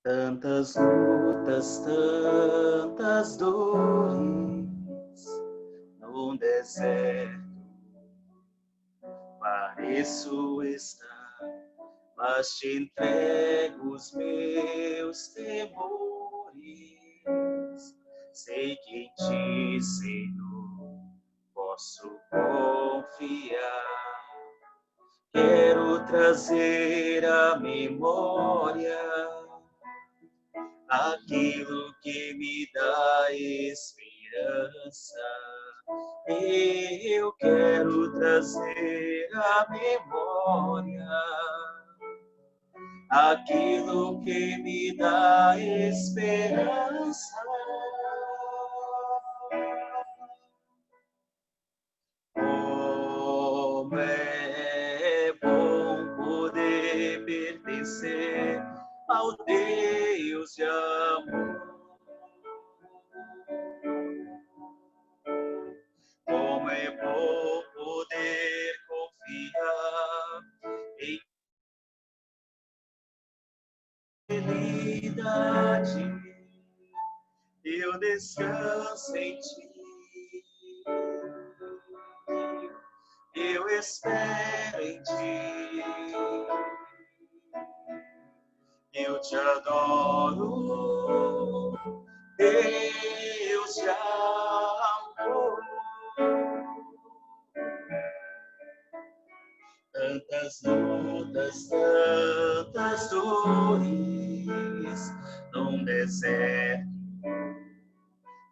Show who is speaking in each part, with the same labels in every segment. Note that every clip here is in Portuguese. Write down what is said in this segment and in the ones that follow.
Speaker 1: Tantas lutas, tantas dores, num deserto pareço estar, mas te entrego os meus temores. Sei que em ti, Senhor, posso confiar. Quero trazer à memória aquilo que me dá esperança. Eu quero trazer à memória aquilo que me dá esperança. Como é bom poder pertencer ao Deus de amor. Como é bom poder confiar em fidelidade. Eu descanso em ti. Eu espero em ti. Eu te adoro, Deus de amor. Tantas lutas, tantas dores, num deserto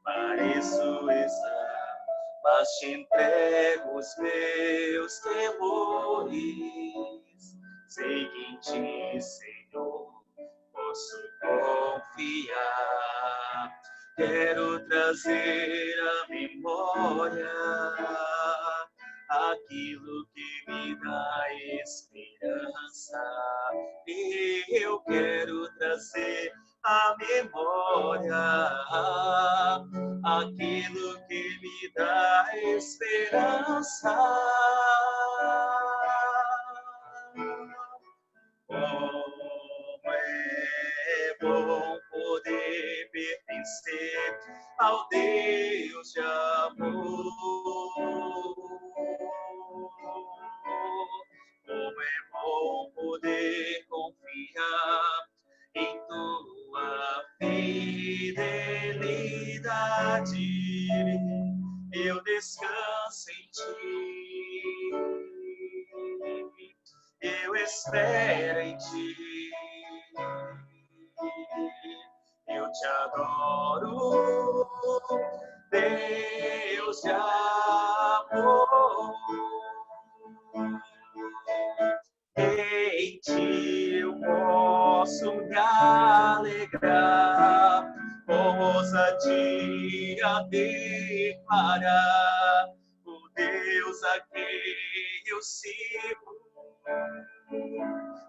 Speaker 1: pareço estar, mas te entrego os meus temores. Sei que em ti, Senhor, posso confiar. Quero trazer à memória aquilo que me dá esperança. Eu quero trazer à memória aquilo que me dá esperança. Como é bom poder pertencer ao Deus de amor. Como é bom poder confiar em tua fidelidade. Eu descanso em ti. Eu espero em ti. Eu te adoro, Deus de amor. Em ti eu posso me alegrar, com ousadia declarar o Deus a quem eu sirvo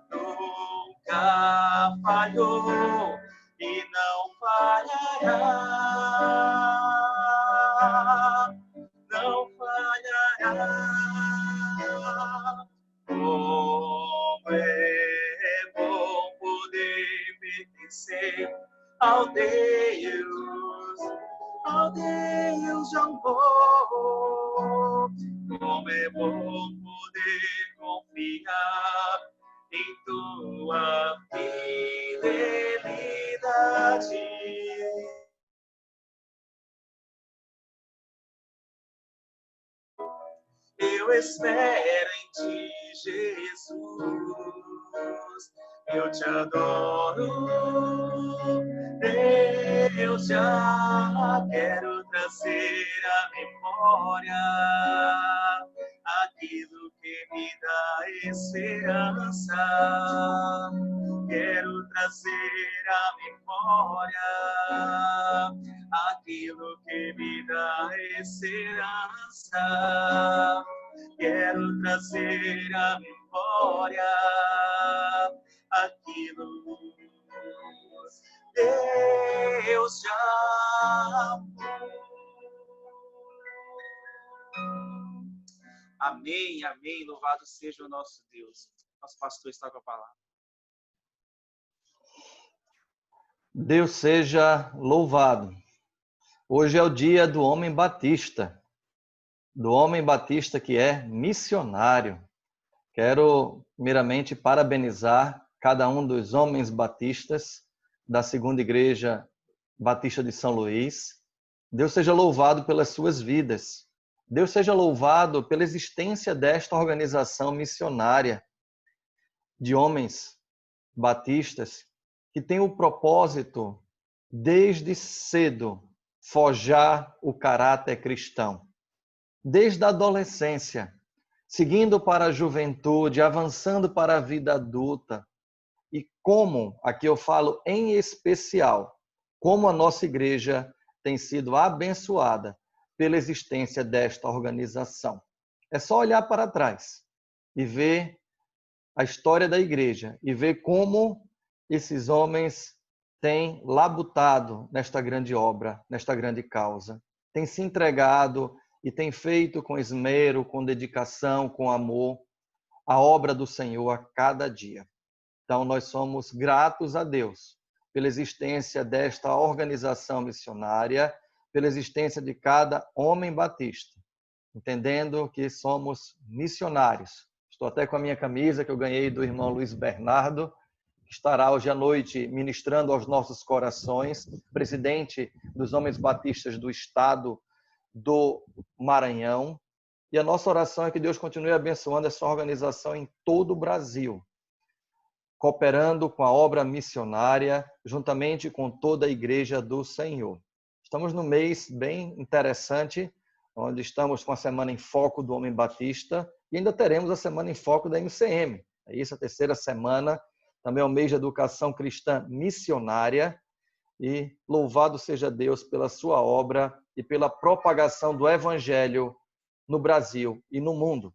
Speaker 1: nunca falhou e não falhará, não falhará. Como é bom poder pertencer ao Deus de amor. Como é bom poder confiar em tua fidelidade. Eu espero em ti, Jesus. Eu te adoro, Deus, já quero trazer à memória aquilo que me dá esperança. Quero trazer à memória aquilo que me dá esperança. Quero trazer à memória aquilo Deus já amou. Amém, amém. Louvado seja o nosso Deus. Nosso pastor está com a palavra.
Speaker 2: Deus seja louvado. Hoje é o dia do homem batista, que é missionário. Quero, primeiramente, parabenizar cada um dos homens batistas da Segunda Igreja Batista de São Luís. Deus seja louvado pelas suas vidas. Deus seja louvado pela existência desta organização missionária de homens batistas que tem o propósito, desde cedo, forjar o caráter cristão. Desde a adolescência, seguindo para a juventude, avançando para a vida adulta. E como, aqui eu falo em especial, como a nossa igreja tem sido abençoada pela existência desta organização. É só olhar para trás e ver a história da igreja e ver como esses homens têm labutado nesta grande obra, nesta grande causa. Têm se entregado e têm feito com esmero, com dedicação, com amor, a obra do Senhor a cada dia. Então, nós somos gratos a Deus pela existência desta organização missionária, pela existência de cada homem batista, entendendo que somos missionários. Estou até com a minha camisa que eu ganhei do irmão Luiz Bernardo, que estará hoje à noite ministrando aos nossos corações, presidente dos Homens Batistas do Estado do Maranhão. E a nossa oração é que Deus continue abençoando essa organização em todo o Brasil, cooperando com a obra missionária, juntamente com toda a Igreja do Senhor. Estamos num mês bem interessante, onde estamos com a Semana em Foco do Homem Batista e ainda teremos a Semana em Foco da MCM. É isso, a terceira semana, também é o mês de Educação Cristã Missionária. E louvado seja Deus pela sua obra e pela propagação do Evangelho no Brasil e no mundo.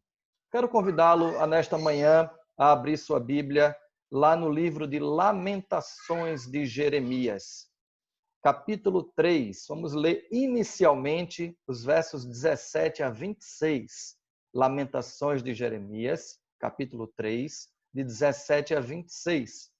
Speaker 2: Quero convidá-lo a nesta manhã a abrir sua Bíblia lá no livro de Lamentações de Jeremias, capítulo 3. Vamos ler inicialmente os versos 17 a 26. Lamentações de Jeremias, capítulo 3, de 17 a 26.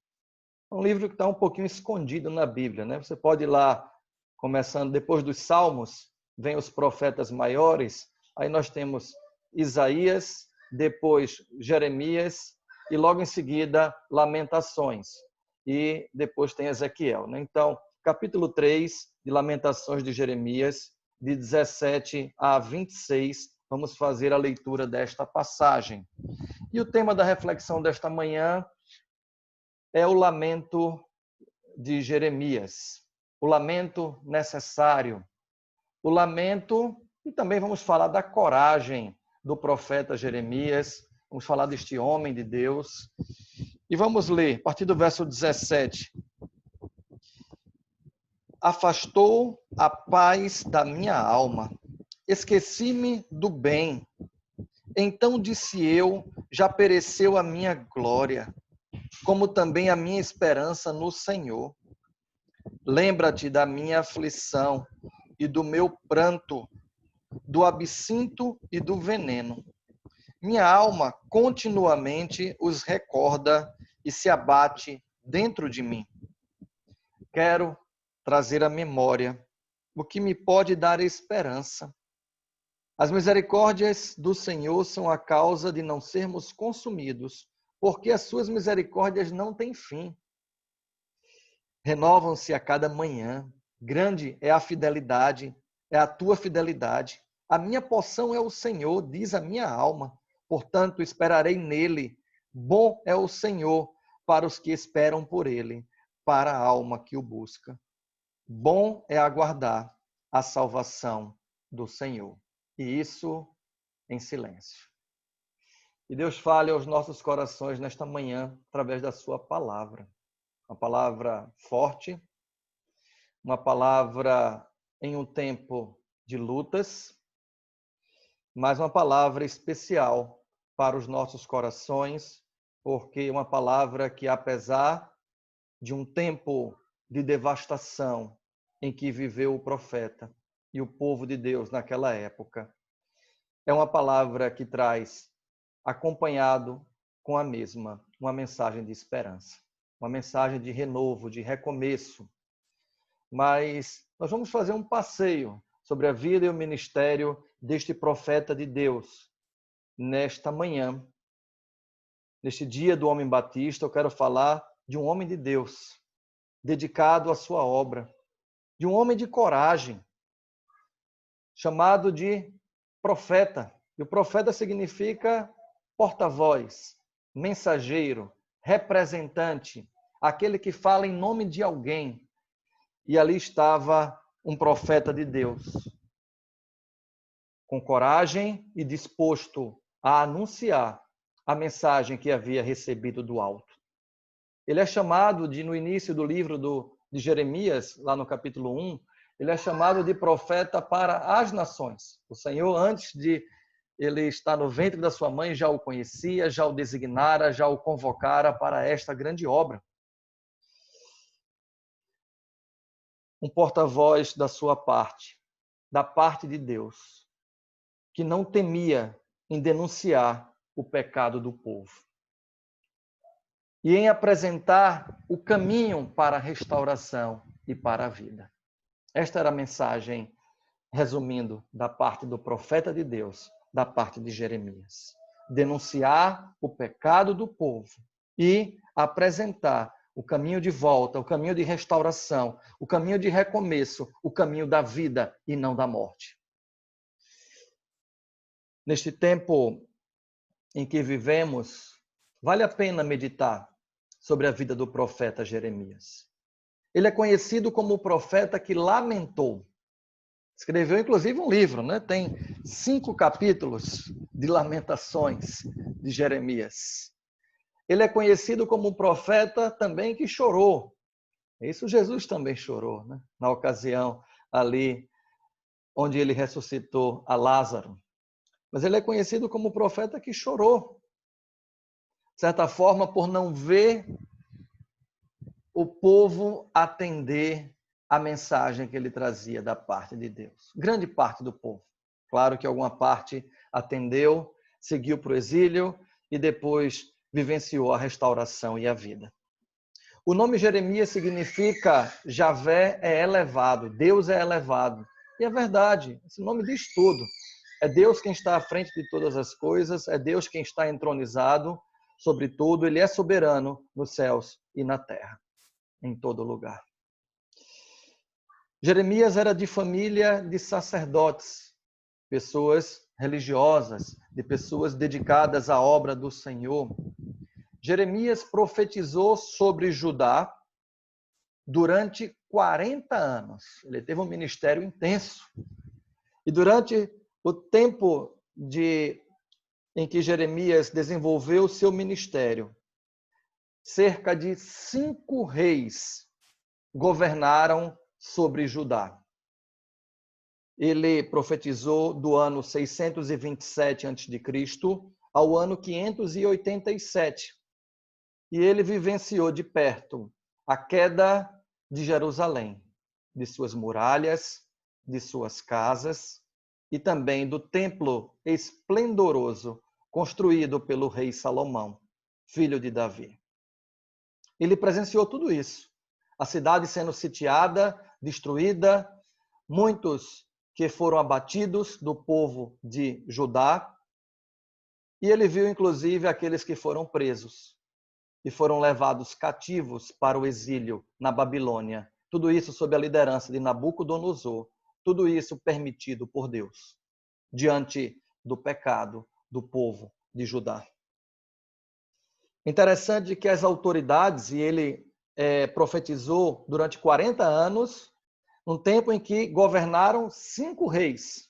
Speaker 2: É um livro que está um pouquinho escondido na Bíblia, né? Você pode ir lá, começando depois dos Salmos, vem os profetas maiores, aí nós temos Isaías, depois Jeremias e logo em seguida Lamentações. E depois tem Ezequiel, né? Então, capítulo 3 de Lamentações de Jeremias, de 17 a 26, vamos fazer a leitura desta passagem. E o tema da reflexão desta manhã é o lamento de Jeremias, o lamento necessário, o lamento, e também vamos falar da coragem do profeta Jeremias, vamos falar deste homem de Deus. E vamos ler, a partir do verso 17. Afastou a paz da minha alma, esqueci-me do bem. Então disse eu, já pereceu a minha glória, como também a minha esperança no Senhor. Lembra-te da minha aflição e do meu pranto, do absinto e do veneno. Minha alma continuamente os recorda e se abate dentro de mim. Quero trazer à memória o que me pode dar esperança. As misericórdias do Senhor são a causa de não sermos consumidos, porque as suas misericórdias não têm fim. Renovam-se a cada manhã. Grande é a fidelidade, é a tua fidelidade. A minha porção é o Senhor, diz a minha alma. Portanto, esperarei nele. Bom é o Senhor para os que esperam por ele, para a alma que o busca. Bom é aguardar a salvação do Senhor. E isso em silêncio. E Deus fale aos nossos corações nesta manhã, através da sua palavra. Uma palavra forte, uma palavra em um tempo de lutas, mas uma palavra especial para os nossos corações, porque uma palavra que, apesar de um tempo de devastação em que viveu o profeta e o povo de Deus naquela época, é uma palavra que traz, acompanhado com a mesma, uma mensagem de esperança, uma mensagem de renovo, de recomeço, mas nós vamos fazer um passeio sobre a vida e o ministério deste profeta de Deus. Nesta manhã, neste dia do homem batista, eu quero falar de um homem de Deus, dedicado à sua obra, de um homem de coragem, chamado de profeta. E o profeta significa porta-voz, mensageiro, representante, aquele que fala em nome de alguém. E ali estava um profeta de Deus, com coragem e disposto a anunciar a mensagem que havia recebido do alto. Ele é chamado no início do livro de Jeremias, lá no capítulo 1, ele é chamado de profeta para as nações. O Senhor, antes de ele estar no ventre da sua mãe, já o conhecia, já o designara, já o convocara para esta grande obra. Um porta-voz da sua parte, da parte de Deus, que não temia em denunciar o pecado do povo e em apresentar o caminho para a restauração e para a vida. Esta era a mensagem, resumindo, da parte do profeta de Deus, da parte de Jeremias. Denunciar o pecado do povo e apresentar o caminho de volta, o caminho de restauração, o caminho de recomeço, o caminho da vida e não da morte. Neste tempo em que vivemos, vale a pena meditar sobre a vida do profeta Jeremias. Ele é conhecido como o profeta que lamentou. Escreveu, inclusive, um livro, né? Tem 5 capítulos de lamentações de Jeremias. Ele é conhecido como um profeta também que chorou. Isso Jesus também chorou, né? Na ocasião ali onde ele ressuscitou a Lázaro. Mas ele é conhecido como o profeta que chorou. De certa forma, por não ver o povo atender a mensagem que ele trazia da parte de Deus. Grande parte do povo. Claro que alguma parte atendeu, seguiu para o exílio e depois vivenciou a restauração e a vida. O nome Jeremias significa Javé é elevado, Deus é elevado. E é verdade, esse nome diz tudo. É Deus quem está à frente de todas as coisas, é Deus quem está entronizado sobre tudo, ele é soberano nos céus e na terra, em todo lugar. Jeremias era de família de sacerdotes, pessoas religiosas, de pessoas dedicadas à obra do Senhor. Jeremias profetizou sobre Judá durante 40 anos. Ele teve um ministério intenso. E durante o tempo em que Jeremias desenvolveu o seu ministério, cerca de 5 reis governaram sobre Judá. Ele profetizou do ano 627 a.C. ao ano 587. E ele vivenciou de perto a queda de Jerusalém, de suas muralhas, de suas casas e também do templo esplendoroso construído pelo rei Salomão, filho de Davi. Ele presenciou tudo isso. A cidade sendo sitiada, destruída, muitos que foram abatidos do povo de Judá. E ele viu, inclusive, aqueles que foram presos e foram levados cativos para o exílio na Babilônia. Tudo isso sob a liderança de Nabucodonosor. Tudo isso permitido por Deus, diante do pecado do povo de Judá. Interessante que as autoridades, e ele profetizou durante 40 anos, um tempo em que governaram 5 reis.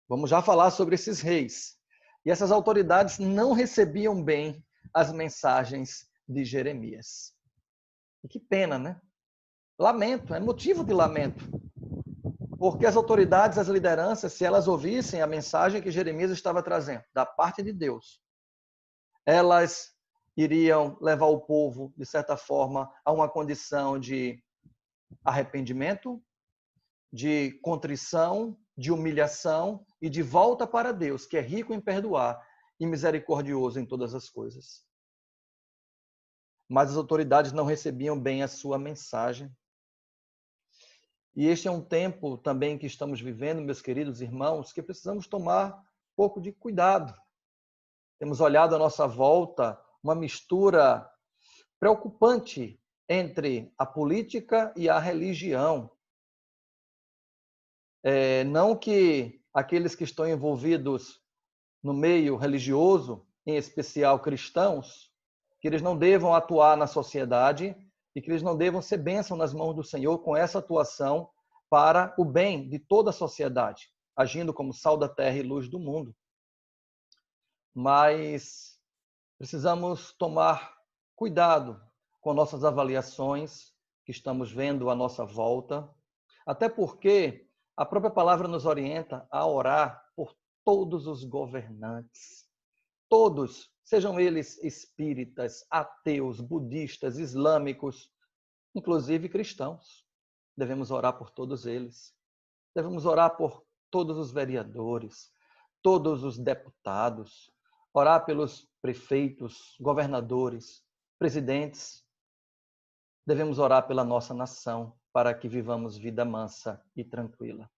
Speaker 2: Vamos já falar sobre esses reis. E essas autoridades não recebiam bem as mensagens de Jeremias. E que pena, né? Lamento, é motivo de lamento. Porque as autoridades, as lideranças, se elas ouvissem a mensagem que Jeremias estava trazendo, da parte de Deus, elas iriam levar o povo, de certa forma, a uma condição de arrependimento, de contrição, de humilhação e de volta para Deus, que é rico em perdoar e misericordioso em todas as coisas. Mas as autoridades não recebiam bem a sua mensagem. E este é um tempo também que estamos vivendo, meus queridos irmãos, que precisamos tomar um pouco de cuidado. Temos olhado à nossa volta uma mistura preocupante entre a política e a religião. Não que aqueles que estão envolvidos no meio religioso, em especial cristãos, que eles não devam atuar na sociedade e que eles não devam ser bênção nas mãos do Senhor com essa atuação para o bem de toda a sociedade, agindo como sal da terra e luz do mundo. Mas precisamos tomar cuidado com nossas avaliações que estamos vendo à nossa volta, até porque a própria palavra nos orienta a orar por todos os governantes. Todos, sejam eles espíritas, ateus, budistas, islâmicos, inclusive cristãos. Devemos orar por todos eles. Devemos orar por todos os vereadores, todos os deputados, orar pelos prefeitos, governadores, presidentes. Devemos orar pela nossa nação para que vivamos vida mansa e tranquila.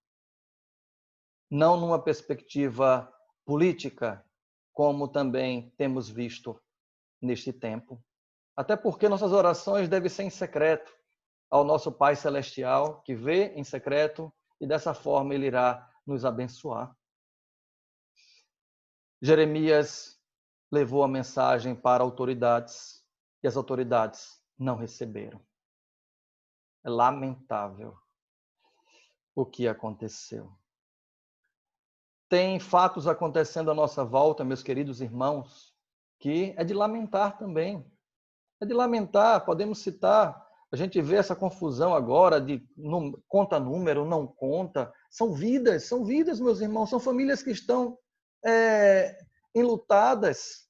Speaker 2: Não numa perspectiva política, como também temos visto neste tempo. Até porque nossas orações devem ser em secreto ao nosso Pai Celestial, que vê em secreto, e dessa forma Ele irá nos abençoar. Jeremias levou a mensagem para autoridades e as autoridades não receberam. É lamentável o que aconteceu. Tem fatos acontecendo à nossa volta, meus queridos irmãos, que é de lamentar também. É de lamentar, podemos citar, a gente vê essa confusão agora de conta número, não conta. São vidas, meus irmãos, são famílias que estão enlutadas.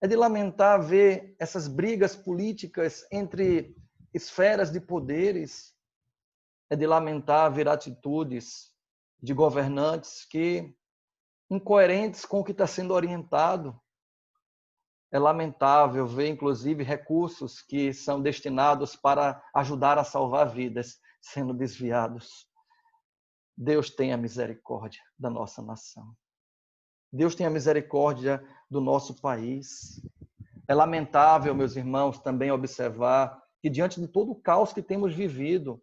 Speaker 2: É de lamentar ver essas brigas políticas entre esferas de poderes. É de lamentar ver atitudes de governantes que incoerentes com o que está sendo orientado. É lamentável ver, inclusive, recursos que são destinados para ajudar a salvar vidas sendo desviados. Deus tenha misericórdia da nossa nação. Deus tenha misericórdia do nosso país. É lamentável, meus irmãos, também observar que, diante de todo o caos que temos vivido,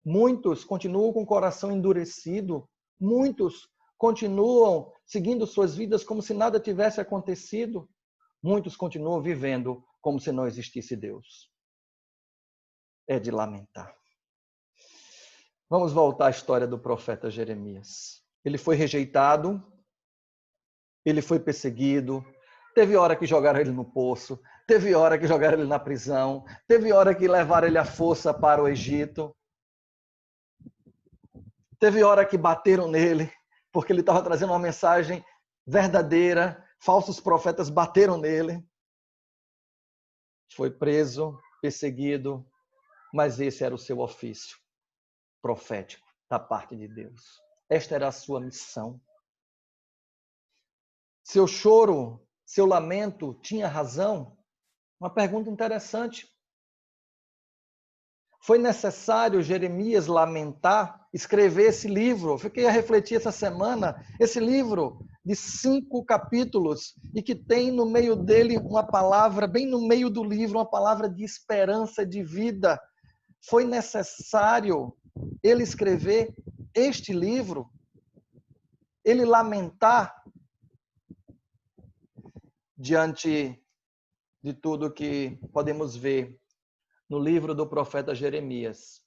Speaker 2: muitos continuam com o coração endurecido, muitos continuam seguindo suas vidas como se nada tivesse acontecido, muitos continuam vivendo como se não existisse Deus. É de lamentar. Vamos voltar à história do profeta Jeremias. Ele foi rejeitado, ele foi perseguido, teve hora que jogaram ele no poço, teve hora que jogaram ele na prisão, teve hora que levaram ele à força para o Egito, teve hora que bateram nele, porque ele estava trazendo uma mensagem verdadeira, falsos profetas bateram nele, foi preso, perseguido, mas esse era o seu ofício profético da parte de Deus. Esta era a sua missão. Seu choro, seu lamento tinha razão? Uma pergunta interessante. Foi necessário Jeremias lamentar, escrever esse livro? Eu fiquei a refletir essa semana, esse livro de 5 capítulos e que tem no meio dele uma palavra, bem no meio do livro, uma palavra de esperança, de vida. Foi necessário ele escrever este livro, ele lamentar diante de tudo que podemos ver no livro do profeta Jeremias,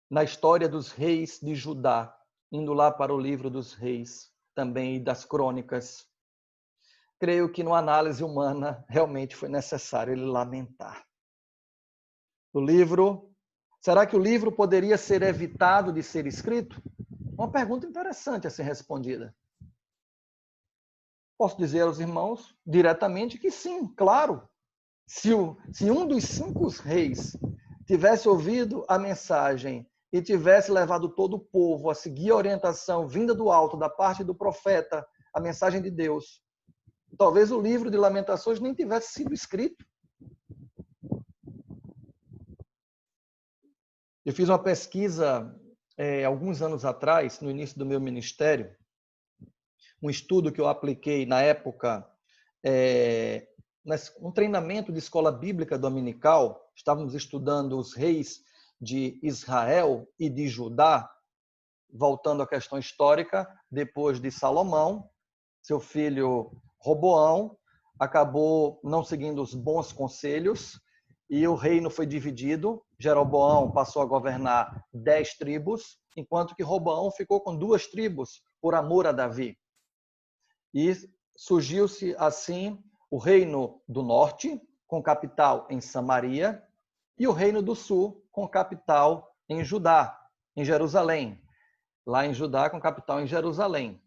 Speaker 2: na história dos reis de Judá, indo lá para o livro dos reis também e das crônicas. Creio que, numa análise humana, realmente foi necessário ele lamentar. O livro, será que o livro poderia ser evitado de ser escrito? Uma pergunta interessante a ser respondida. Posso dizer aos irmãos diretamente que sim, claro. Se um dos 5 reis tivesse ouvido a mensagem e tivesse levado todo o povo a seguir a orientação vinda do alto, da parte do profeta, a mensagem de Deus, talvez o livro de Lamentações nem tivesse sido escrito. Eu fiz uma pesquisa alguns anos atrás, no início do meu ministério, um estudo que eu apliquei na época, um treinamento de escola bíblica dominical. Estávamos estudando os reis de Israel e de Judá, voltando à questão histórica, depois de Salomão, seu filho Roboão acabou não seguindo os bons conselhos e o reino foi dividido. Jeroboão passou a governar 10 tribos, enquanto que Roboão ficou com 2 tribos, por amor a Davi. E surgiu-se assim o reino do norte, com capital em Samaria, e o reino do sul, com capital em Judá, em Jerusalém. Lá em Judá, com capital em Jerusalém.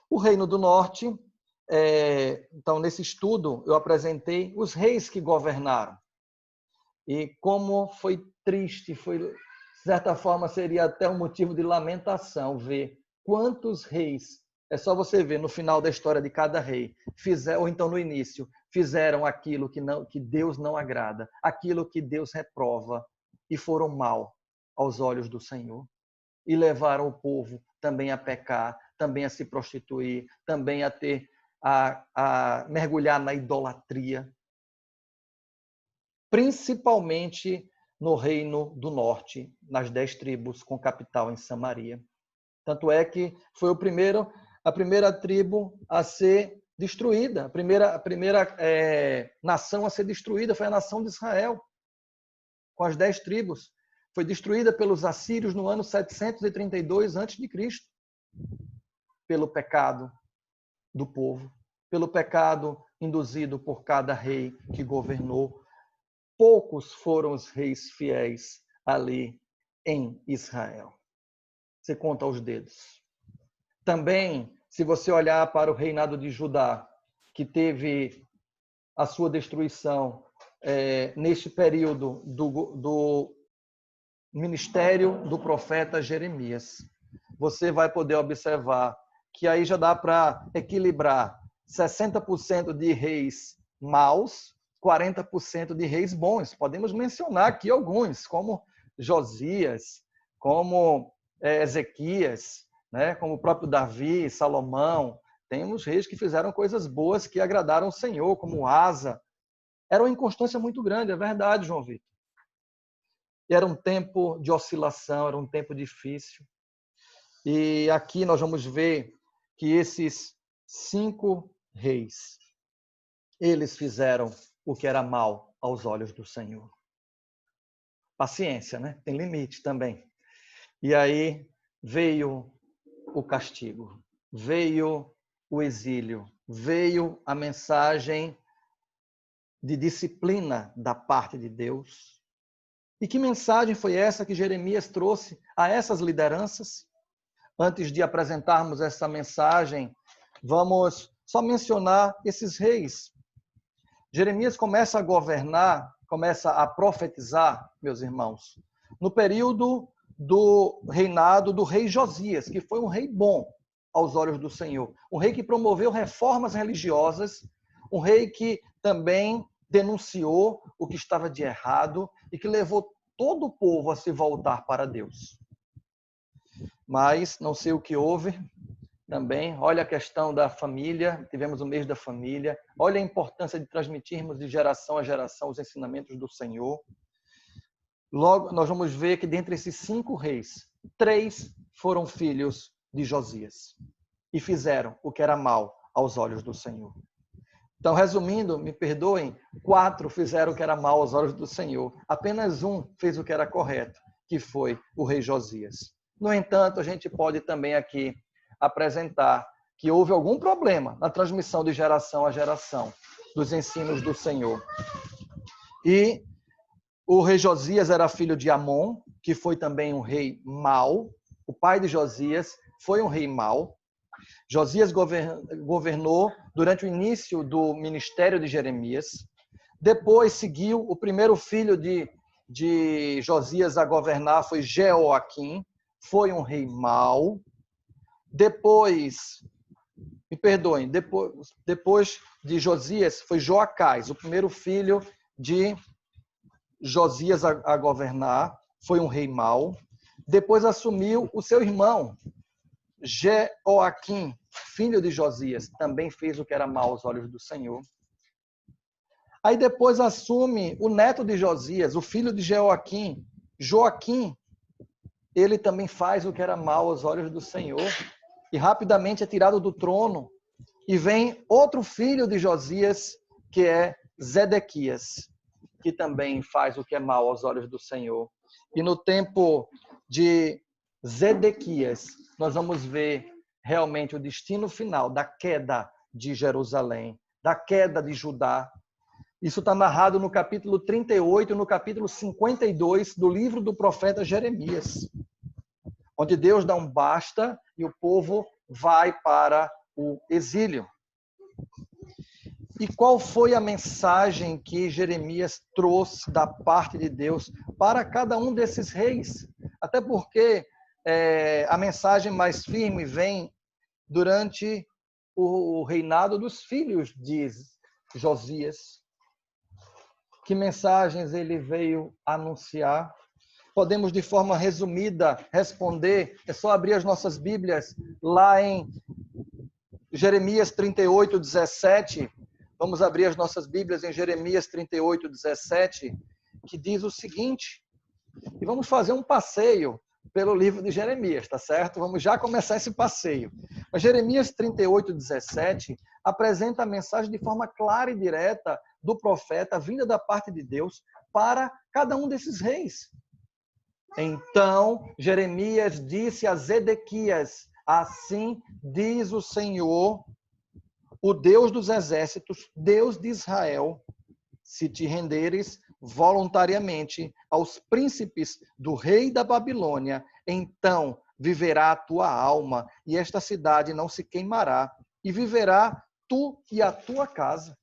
Speaker 2: O reino do norte, então, nesse estudo, eu apresentei os reis que governaram. E como foi triste, de certa forma, seria até um motivo de lamentação ver quantos reis, é só você ver no final da história de cada rei, ou então no início, fizeram aquilo que Deus não agrada, aquilo que Deus reprova, e foram mal aos olhos do Senhor. E levaram o povo também a pecar, também a se prostituir, também a mergulhar na idolatria. Principalmente no reino do norte, nas 10 tribos, com capital em Samaria. Tanto é que foi a primeira tribo a ser destruída, a primeira nação a ser destruída foi a nação de Israel, com as 10 tribos. Foi destruída pelos assírios no ano 732 a.C., pelo pecado do povo, pelo pecado induzido por cada rei que governou. Poucos foram os reis fiéis ali em Israel. Você conta aos dedos. Também, se você olhar para o reinado de Judá, que teve a sua destruição neste período do ministério do profeta Jeremias, você vai poder observar que aí já dá para equilibrar 60% de reis maus, 40% de reis bons. Podemos mencionar aqui alguns, como Josias, como Ezequias, né? Como o próprio Davi, Salomão. Temos reis que fizeram coisas boas que agradaram o Senhor, como Asa. Era uma inconstância muito grande, é verdade, João Vitor. Era um tempo de oscilação, era um tempo difícil. E aqui nós vamos ver que esses 5 reis, eles fizeram o que era mal aos olhos do Senhor. Paciência, né? Tem limite também. E aí veio o castigo, veio o exílio, veio a mensagem de disciplina da parte de Deus. E que mensagem foi essa que Jeremias trouxe a essas lideranças? Antes de apresentarmos essa mensagem, vamos só mencionar esses reis. Jeremias começa a governar, começa a profetizar, meus irmãos, no período do reinado do rei Josias, que foi um rei bom aos olhos do Senhor. Um rei que promoveu reformas religiosas, um rei que também denunciou o que estava de errado e que levou todo o povo a se voltar para Deus. Mas não sei o que houve também. Olha a questão da família, tivemos o mês da família. Olha a importância de transmitirmos de geração a geração os ensinamentos do Senhor. Logo, nós vamos ver que dentre esses 5 reis, 3 foram filhos de Josias e fizeram o que era mal aos olhos do Senhor. Então, resumindo, me perdoem, 4 fizeram o que era mal aos olhos do Senhor. Apenas 1 fez o que era correto, que foi o rei Josias. No entanto, a gente pode também aqui apresentar que houve algum problema na transmissão de geração a geração dos ensinos do Senhor. E o rei Josias era filho de Amon, que foi também um rei mau. O pai de Josias foi um rei mau. Josias governou durante o início do ministério de Jeremias. Depois seguiu o primeiro filho de Josias a governar, foi Jeoaquim. Foi um rei mau. Depois, me perdoem, depois de Josias foi Joacás, o primeiro filho de Josias a governar. foi um rei mau. Depois assumiu o seu irmão, Jeoaquim, filho de Josias, também fez o que era mau aos olhos do Senhor. Aí depois assume o neto de Josias, o filho de Jeoaquim, Joaquim. Ele também faz o que era mau aos olhos do Senhor e rapidamente é tirado do trono. E vem outro filho de Josias, que é Zedequias, que também faz o que é mau aos olhos do Senhor. E no tempo de Zedequias, nós vamos ver realmente o destino final da queda de Jerusalém, da queda de Judá. Isso está narrado no capítulo 38, no capítulo 52 do livro do profeta Jeremias, onde Deus dá um basta e o povo vai para o exílio. E qual foi a mensagem que Jeremias trouxe da parte de Deus para cada um desses reis? Até porque a mensagem mais firme vem durante o reinado dos filhos de Josias. Que mensagens ele veio anunciar? Podemos, de forma resumida, responder. É só abrir as nossas Bíblias lá em Jeremias 38, 17. Vamos abrir as nossas Bíblias em Jeremias 38, 17, que diz o seguinte. E vamos fazer um passeio pelo livro de Jeremias, tá certo? Vamos já começar esse passeio. Mas Jeremias 38, 17 apresenta a mensagem de forma clara e direta do profeta, vinda da parte de Deus, para cada um desses reis. Então, Jeremias disse a Zedequias, assim diz o Senhor, o Deus dos exércitos, Deus de Israel, se te renderes voluntariamente aos príncipes do rei da Babilônia, então viverá a tua alma, e esta cidade não se queimará, e viverá tu e a tua casa.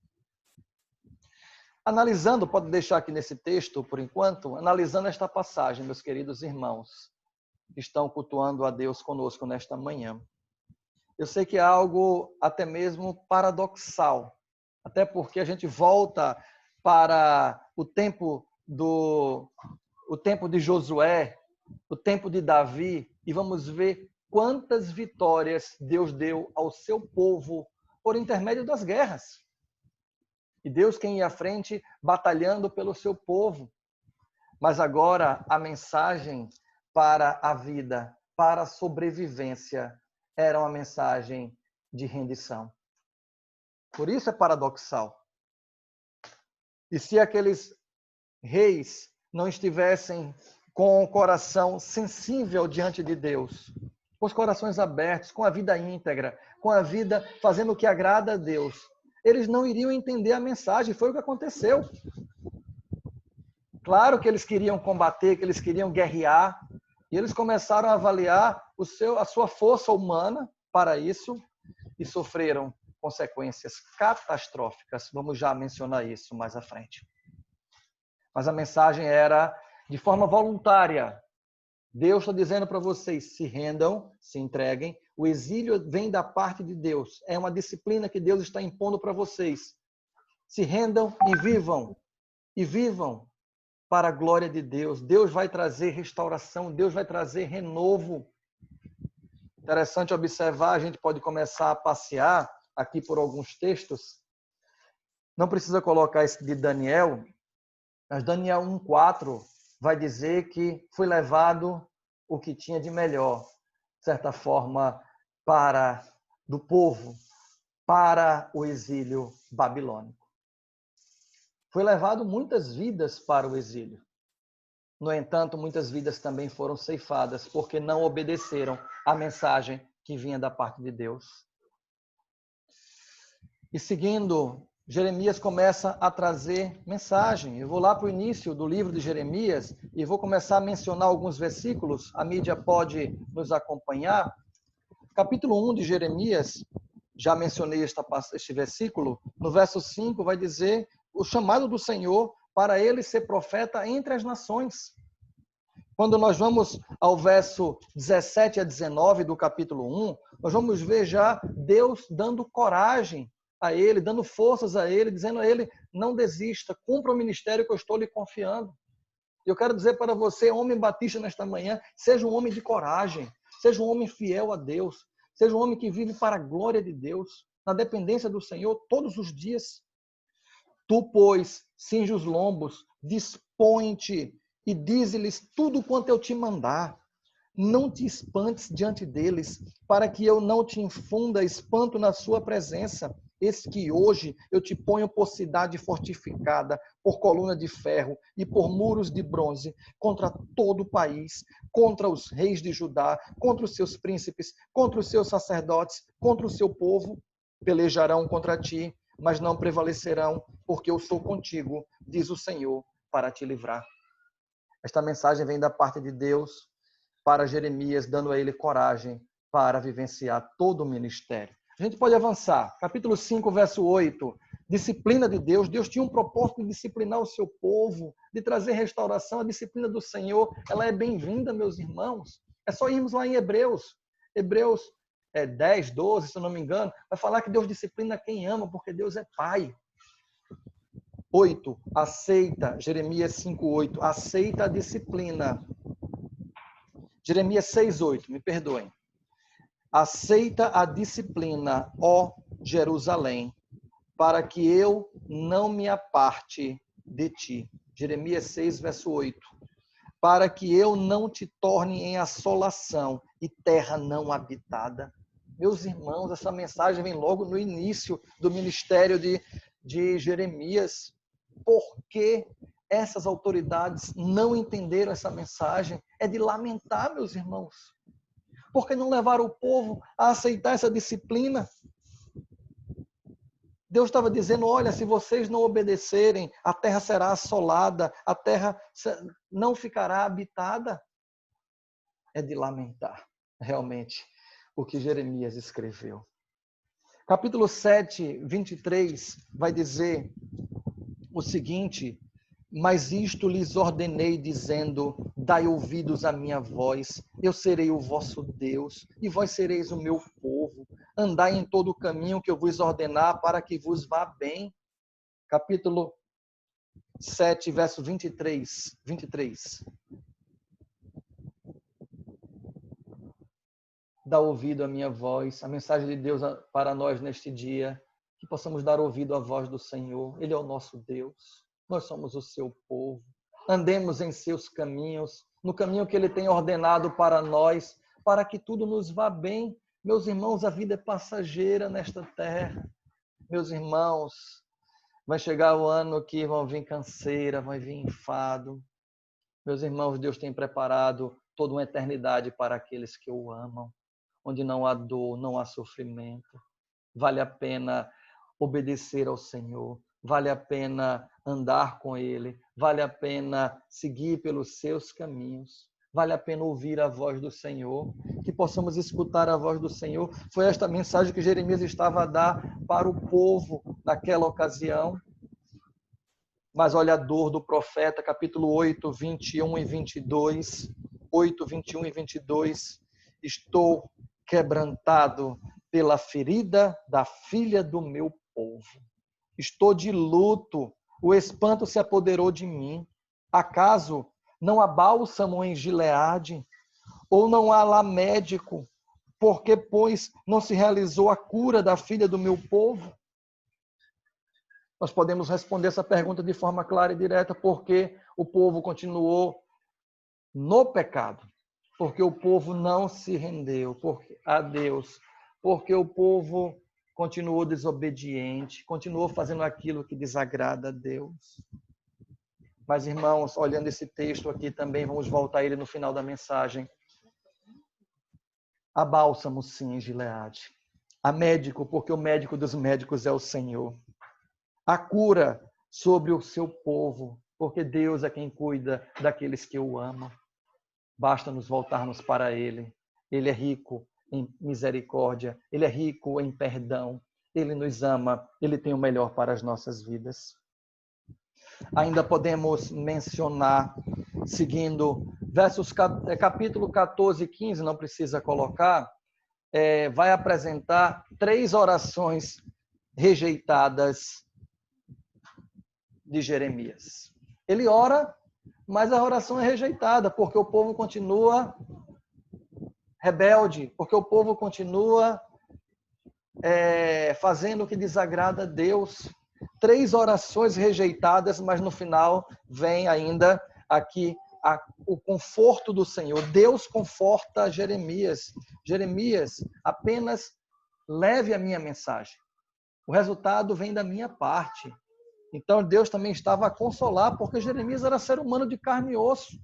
Speaker 2: Analisando, pode deixar aqui nesse texto, por enquanto, analisando esta passagem, meus queridos irmãos, que estão cultuando a Deus conosco nesta manhã. Eu sei que é algo até mesmo paradoxal, até porque a gente volta para o tempo de Josué, o tempo de Davi, e vamos ver quantas vitórias Deus deu ao seu povo por intermédio das guerras. E Deus quem ia à frente batalhando pelo seu povo. Mas agora a mensagem para a vida, para a sobrevivência, era uma mensagem de rendição. Por isso é paradoxal. E se aqueles reis não estivessem com o coração sensível diante de Deus, com os corações abertos, com a vida íntegra, com a vida fazendo o que agrada a Deus, eles não iriam entender a mensagem. Foi o que aconteceu. Claro que eles queriam combater, que eles queriam guerrear, e eles começaram a avaliar a sua força humana para isso e sofreram consequências catastróficas. Vamos já mencionar isso mais à frente. Mas a mensagem era de forma voluntária. Deus está dizendo para vocês, se rendam, se entreguem. O exílio vem da parte de Deus. É uma disciplina que Deus está impondo para vocês. Se rendam e vivam. E vivam para a glória de Deus. Deus vai trazer restauração. Deus vai trazer renovo. Interessante observar, a gente pode começar a passear aqui por alguns textos. Não precisa colocar esse de Daniel, mas Daniel 1:4 vai dizer que foi levado o que tinha de melhor, de certa forma, do povo, para o exílio babilônico. Foi levado muitas vidas para o exílio. No entanto, muitas vidas também foram ceifadas, porque não obedeceram à mensagem que vinha da parte de Deus. E seguindo, Jeremias começa a trazer mensagem. Eu vou lá para o início do livro de Jeremias e vou começar a mencionar alguns versículos. A mídia pode nos acompanhar. Capítulo 1 de Jeremias, já mencionei este versículo. No verso 5 vai dizer o chamado do Senhor para ele ser profeta entre as nações. Quando nós vamos ao verso 17 a 19 do capítulo 1, nós vamos ver já Deus dando coragem a ele, dando forças a ele, dizendo a ele, não desista, cumpra o ministério que eu estou lhe confiando. Eu quero dizer para você, homem batista, nesta manhã, seja um homem de coragem, seja um homem fiel a Deus, seja um homem que vive para a glória de Deus, na dependência do Senhor todos os dias. Tu, pois, cinge os lombos, dispõe-te e dize-lhes tudo quanto eu te mandar. Não te espantes diante deles, para que eu não te infunda espanto na sua presença. Eis que hoje eu te ponho por cidade fortificada, por coluna de ferro e por muros de bronze, contra todo o país, contra os reis de Judá, contra os seus príncipes, contra os seus sacerdotes, contra o seu povo. Pelejarão contra ti, mas não prevalecerão, porque eu sou contigo, diz o Senhor, para te livrar. Esta mensagem vem da parte de Deus para Jeremias, dando a ele coragem para vivenciar todo o ministério. A gente pode avançar. Capítulo 5, verso 8. Disciplina de Deus. Deus tinha um propósito de disciplinar o seu povo, de trazer restauração. A disciplina do Senhor, ela é bem-vinda, meus irmãos. É só irmos lá em Hebreus. Hebreus 10, 12, se eu não me engano, vai falar que Deus disciplina quem ama, porque Deus é Pai. 8. Aceita, Jeremias 5, 8. Aceita a disciplina. Jeremias 6, 8, me perdoem. Aceita a disciplina, ó Jerusalém, para que eu não me aparte de ti. Jeremias 6, verso 8. Para que eu não te torne em assolação e terra não habitada. Meus irmãos, essa mensagem vem logo no início do ministério de Jeremias. Por que essas autoridades não entenderam essa mensagem? É de lamentar, meus irmãos. Por que não levaram o povo a aceitar essa disciplina? Deus estava dizendo, olha, se vocês não obedecerem, a terra será assolada, a terra não ficará habitada. É de lamentar, realmente, o que Jeremias escreveu. Capítulo 7, 23, vai dizer o seguinte: mas isto lhes ordenei, dizendo, dai ouvidos à minha voz, eu serei o vosso Deus, e vós sereis o meu povo. Andai em todo o caminho que eu vos ordenar, para que vos vá bem. Capítulo 7, verso 23. Dá ouvido à minha voz, a mensagem de Deus para nós neste dia, que possamos dar ouvido à voz do Senhor. Ele é o nosso Deus. Nós somos o seu povo. Andemos em seus caminhos, no caminho que ele tem ordenado para nós, para que tudo nos vá bem. Meus irmãos, a vida é passageira nesta terra. Meus irmãos, vai chegar o ano que vão vir canseira, vai vir enfado. Meus irmãos, Deus tem preparado toda uma eternidade para aqueles que o amam, onde não há dor, não há sofrimento. Vale a pena obedecer ao Senhor. Vale a pena andar com Ele, vale a pena seguir pelos seus caminhos, vale a pena ouvir a voz do Senhor, que possamos escutar a voz do Senhor. Foi esta mensagem que Jeremias estava a dar para o povo naquela ocasião. Mas olha a dor do profeta, capítulo 8, 21 e 22. 8, 21 e 22. Estou quebrantado pela ferida da filha do meu povo. Estou de luto, o espanto se apoderou de mim. Acaso não há bálsamo em Gileade? Ou não há lá médico? Porque, pois, não se realizou a cura da filha do meu povo? Nós podemos responder essa pergunta de forma clara e direta, porque o povo continuou no pecado, porque o povo não se rendeu a Deus, porque o povo continuou desobediente, continuou fazendo aquilo que desagrada a Deus. Mas, irmãos, olhando esse texto aqui também, vamos voltar a ele no final da mensagem. Há bálsamo, sim, em Gileade. Há médico, porque o médico dos médicos é o Senhor. Há cura sobre o seu povo, porque Deus é quem cuida daqueles que o amam. Basta nos voltarmos para Ele. Ele é rico em misericórdia, Ele é rico em perdão, Ele nos ama, Ele tem o melhor para as nossas vidas. Ainda podemos mencionar, seguindo versos capítulo 14 e 15, não precisa colocar, vai apresentar 3 orações rejeitadas de Jeremias. Ele ora, mas a oração é rejeitada, porque o povo continua rebelde, porque o povo continua fazendo o que desagrada a Deus. 3 orações rejeitadas, mas no final vem ainda aqui o conforto do Senhor. Deus conforta Jeremias. Jeremias, apenas leve a minha mensagem. O resultado vem da minha parte. Então Deus também estava a consolar, porque Jeremias era ser humano de carne e osso.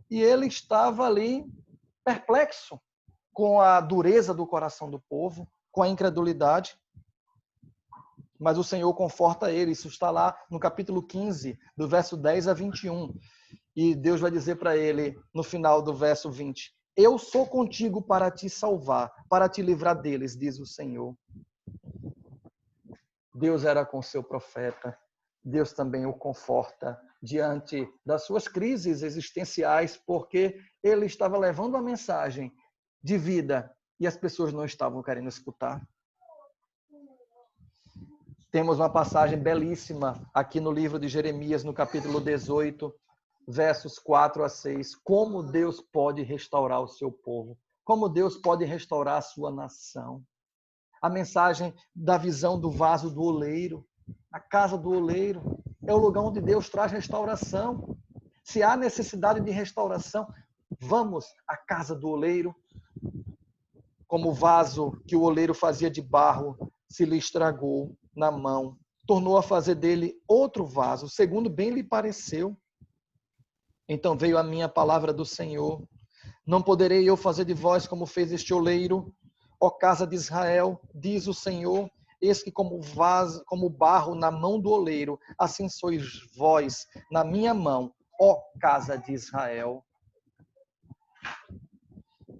Speaker 2: E ele estava ali perplexo com a dureza do coração do povo, com a incredulidade. Mas o Senhor conforta ele. Isso está lá no capítulo 15, do verso 10 a 21. E Deus vai dizer para ele, no final do verso 20, eu sou contigo para te salvar, para te livrar deles, diz o Senhor. Deus era com seu profeta. Deus também o conforta diante das suas crises existenciais, porque ele estava levando a mensagem de vida e as pessoas não estavam querendo escutar. Temos uma passagem belíssima aqui no livro de Jeremias, no capítulo 18, versos 4 a 6. Como Deus pode restaurar o seu povo? Como Deus pode restaurar a sua nação? A mensagem da visão do vaso do oleiro. A casa do oleiro é o lugar onde Deus traz restauração. Se há necessidade de restauração, vamos à casa do oleiro. Como o vaso que o oleiro fazia de barro se lhe estragou na mão, tornou a fazer dele outro vaso, segundo bem lhe pareceu. Então veio a minha palavra do Senhor. Não poderei eu fazer de vós como fez este oleiro, ó casa de Israel, diz o Senhor. Eis que como vaso, como barro na mão do oleiro, assim sois vós na minha mão, ó casa de Israel.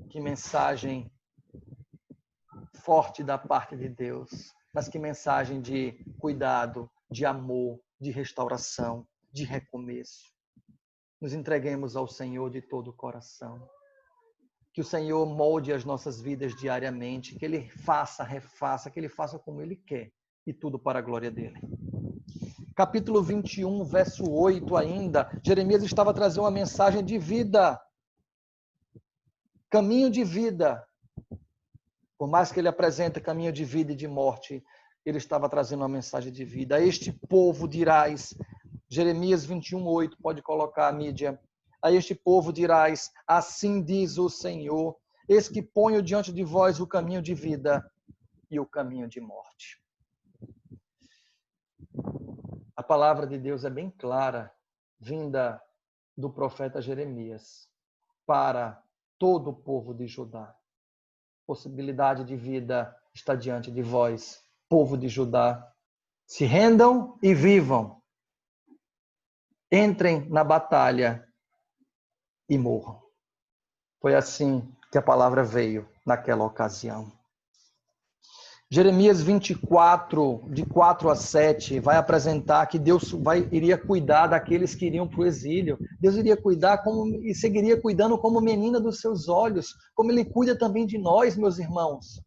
Speaker 2: Que mensagem forte da parte de Deus, mas que mensagem de cuidado, de amor, de restauração, de recomeço. Nos entreguemos ao Senhor de todo o coração. Que o Senhor molde as nossas vidas diariamente, que Ele faça, refaça, que Ele faça como Ele quer, e tudo para a glória dEle. Capítulo 21, verso 8 ainda, Jeremias estava trazendo uma mensagem de vida, caminho de vida. Por mais que ele apresente caminho de vida e de morte, ele estava trazendo uma mensagem de vida. A este povo dirás, Jeremias 21, 8, pode colocar a mídia. A este povo dirás, assim diz o Senhor, eis que ponho diante de vós o caminho de vida e o caminho de morte. A palavra de Deus é bem clara, vinda do profeta Jeremias, para todo o povo de Judá. Possibilidade de vida está diante de vós, povo de Judá. Se rendam e vivam. Entrem na batalha e morram. Foi assim que a palavra veio naquela ocasião. Jeremias 24, de 4 a 7, vai apresentar que Deus iria cuidar daqueles que iriam para o exílio. Deus iria cuidar e seguiria cuidando como menina dos seus olhos, como Ele cuida também de nós, meus irmãos.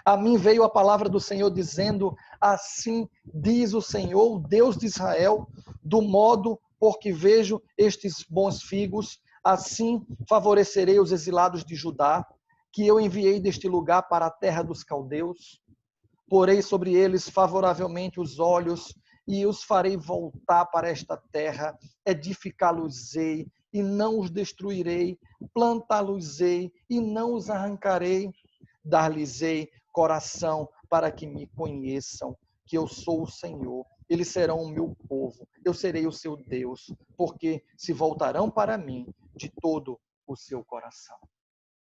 Speaker 2: A mim veio a palavra do Senhor dizendo, assim diz o Senhor, o Deus de Israel, do modo por que vejo estes bons figos, assim favorecerei os exilados de Judá, que eu enviei deste lugar para a terra dos caldeus. Porei sobre eles favoravelmente os olhos e os farei voltar para esta terra. Edificá-los-ei e não os destruirei. Plantá-los-ei e não os arrancarei. Dar-lhes-ei coração para que me conheçam, que eu sou o Senhor. Eles serão o meu povo. Eu serei o seu Deus, porque se voltarão para mim de todo o seu coração.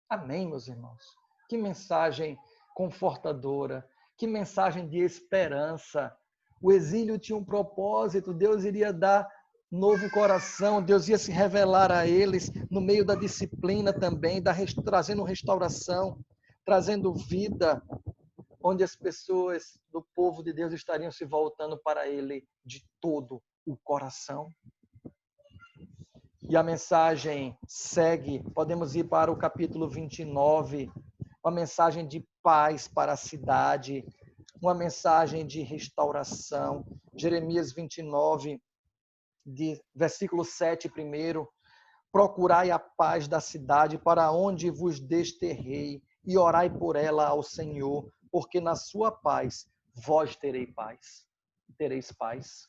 Speaker 2: Amém, meus irmãos? Que mensagem confortadora. Que mensagem de esperança. O exílio tinha um propósito, Deus iria dar novo coração, Deus ia se revelar a eles no meio da disciplina também, trazendo restauração, trazendo vida, onde as pessoas do povo de Deus estariam se voltando para Ele de todo o coração. E a mensagem segue, podemos ir para o capítulo 29, uma mensagem de paz para a cidade, uma mensagem de restauração. Jeremias 29,
Speaker 3: versículo 7 primeiro, procurai a paz da cidade para onde vos desterrei e orai por ela ao Senhor, porque na sua paz vós tereis paz.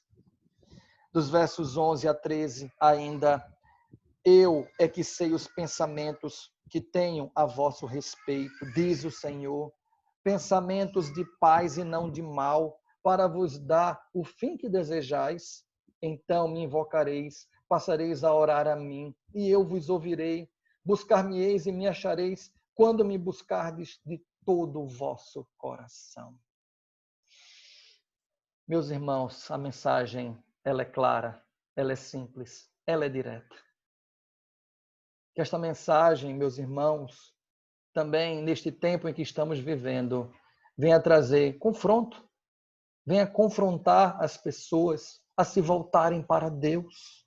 Speaker 3: Dos versos 11 a 13 ainda, eu é que sei os pensamentos que tenho a vosso respeito, diz o Senhor, pensamentos de paz e não de mal, para vos dar o fim que desejais. Então me invocareis, passareis a orar a mim, e eu vos ouvirei. Buscar-me-eis e me achareis, quando me buscardes de todo o vosso coração. Meus irmãos, a mensagem, ela é clara, ela é simples, ela é direta. Que esta mensagem, meus irmãos, também neste tempo em que estamos vivendo, venha trazer confronto, venha confrontar as pessoas a se voltarem para Deus.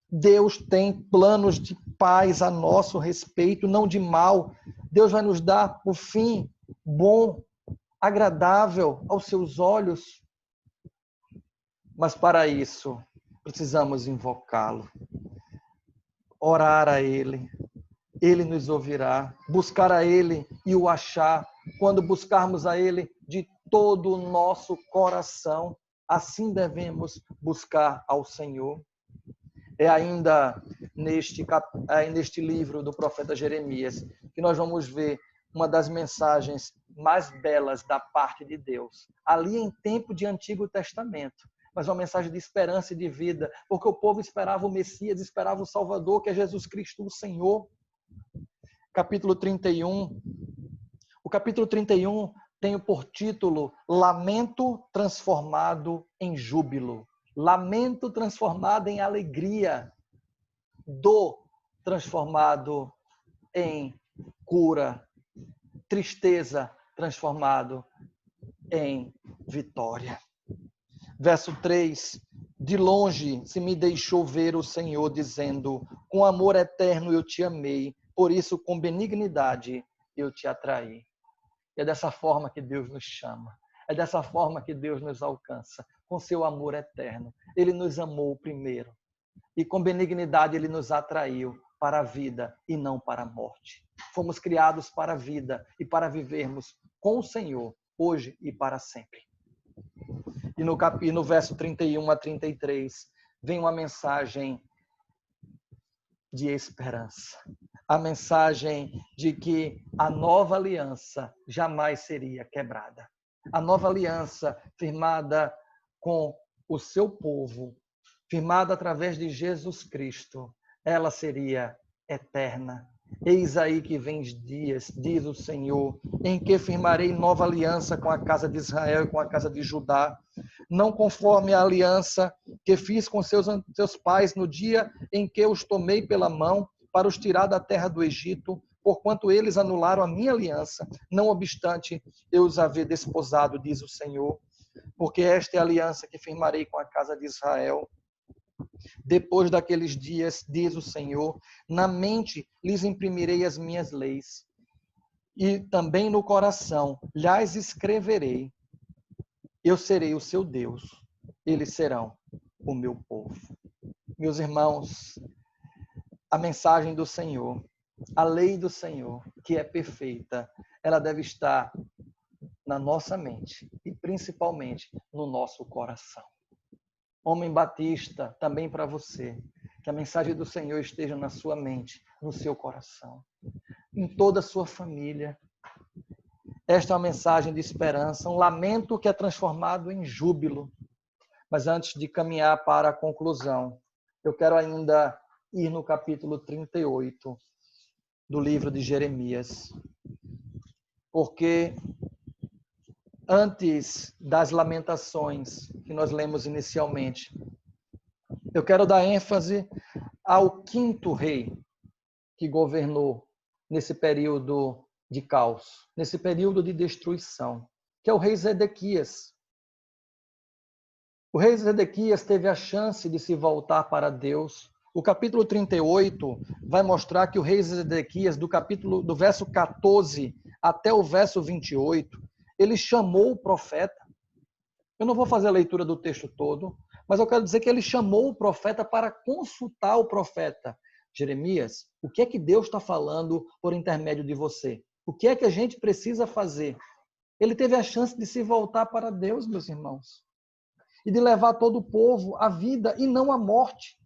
Speaker 3: Deus tem planos de paz a nosso respeito, não de mal. Deus vai nos dar o fim bom, agradável aos seus olhos. Mas para isso, precisamos invocá-lo, orar a Ele. Ele nos ouvirá, buscar a Ele e o achar, quando buscarmos a Ele de todo o nosso coração. Assim devemos buscar ao Senhor. É ainda neste livro do profeta Jeremias que nós vamos ver uma das mensagens mais belas da parte de Deus. Ali em tempo de Antigo Testamento, mas uma mensagem de esperança e de vida, porque o povo esperava o Messias, esperava o Salvador, que é Jesus Cristo, o Senhor. Capítulo 31. O capítulo 31 tem por título Lamento transformado em júbilo. Lamento transformado em alegria. Dor transformado em cura. Tristeza transformado em vitória. Verso 3. De longe se me deixou ver o Senhor, dizendo: com amor eterno eu te amei, por isso com benignidade eu te atraí. E é dessa forma que Deus nos chama. É dessa forma que Deus nos alcança, com seu amor eterno. Ele nos amou primeiro. E com benignidade Ele nos atraiu para a vida e não para a morte. Fomos criados para a vida e para vivermos com o Senhor, hoje e para sempre. E no verso 31 a 33, vem uma mensagem de esperança. A mensagem de que a nova aliança jamais seria quebrada. A nova aliança firmada com o seu povo, firmada através de Jesus Cristo, ela seria eterna. Eis aí que vem dias, diz o Senhor, em que firmarei nova aliança com a casa de Israel e com a casa de Judá, não conforme a aliança que fiz com seus pais no dia em que os tomei pela mão para os tirar da terra do Egito, porquanto eles anularam a minha aliança, não obstante eu os haver desposado, diz o Senhor, porque esta é a aliança que firmarei com a casa de Israel. Depois daqueles dias, diz o Senhor, na mente lhes imprimirei as minhas leis, e também no coração lhes escreverei. Eu serei o seu Deus, eles serão o meu povo. Meus irmãos, a mensagem do Senhor, a lei do Senhor, que é perfeita, ela deve estar na nossa mente e principalmente no nosso coração. Homem batista, também para você, que a mensagem do Senhor esteja na sua mente, no seu coração, em toda a sua família. Esta é uma mensagem de esperança, um lamento que é transformado em júbilo. Mas antes de caminhar para a conclusão, eu quero ainda ir no capítulo 38 do livro de Jeremias. Porque antes das lamentações que nós lemos inicialmente, eu quero dar ênfase ao quinto rei que governou nesse período de caos, nesse período de destruição, que é o rei Zedequias. O rei Zedequias teve a chance de se voltar para Deus. O capítulo 38 vai mostrar que o rei Zedequias, do verso 14 até o verso 28, ele chamou o profeta. Eu não vou fazer a leitura do texto todo, Mas eu quero dizer que ele chamou o profeta para consultar o profeta. Jeremias, o que é que Deus está falando por intermédio de você? O que é que a gente precisa fazer? Ele teve a chance de se voltar para Deus, meus irmãos, e de levar todo o povo à vida e não à morte.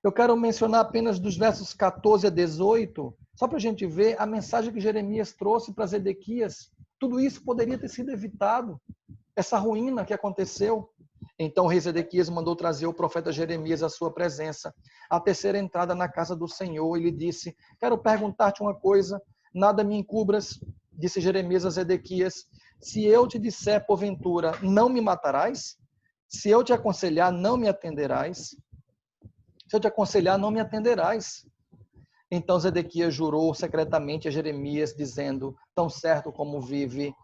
Speaker 3: Eu quero mencionar apenas dos versos 14 a 18, só para a gente ver a mensagem que Jeremias trouxe para Zedequias. Tudo isso poderia ter sido evitado, essa ruína que aconteceu. Então o rei Zedequias mandou trazer o profeta Jeremias à sua presença, a terceira entrada na casa do Senhor. Ele disse: quero perguntar-te uma coisa, nada me encubras, disse Jeremias a Zedequias. Se eu te disser, porventura, não me matarás? Se eu te aconselhar, não me atenderás? Se eu te aconselhar, não me atenderás. Então Zedequias jurou secretamente a Jeremias, dizendo: tão certo como vive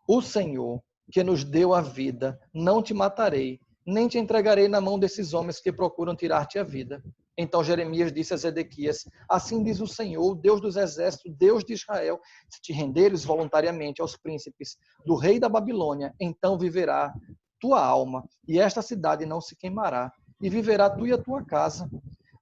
Speaker 3: o Senhor, que nos deu a vida, não te matarei, nem te entregarei na mão desses homens que procuram tirar-te a vida. Então Jeremias disse a Zedequias: assim diz o Senhor, Deus dos exércitos, Deus de Israel, se te renderes voluntariamente aos príncipes do rei da Babilônia, então viverá tua alma, e esta cidade não se queimará, e viverá tu e a tua casa.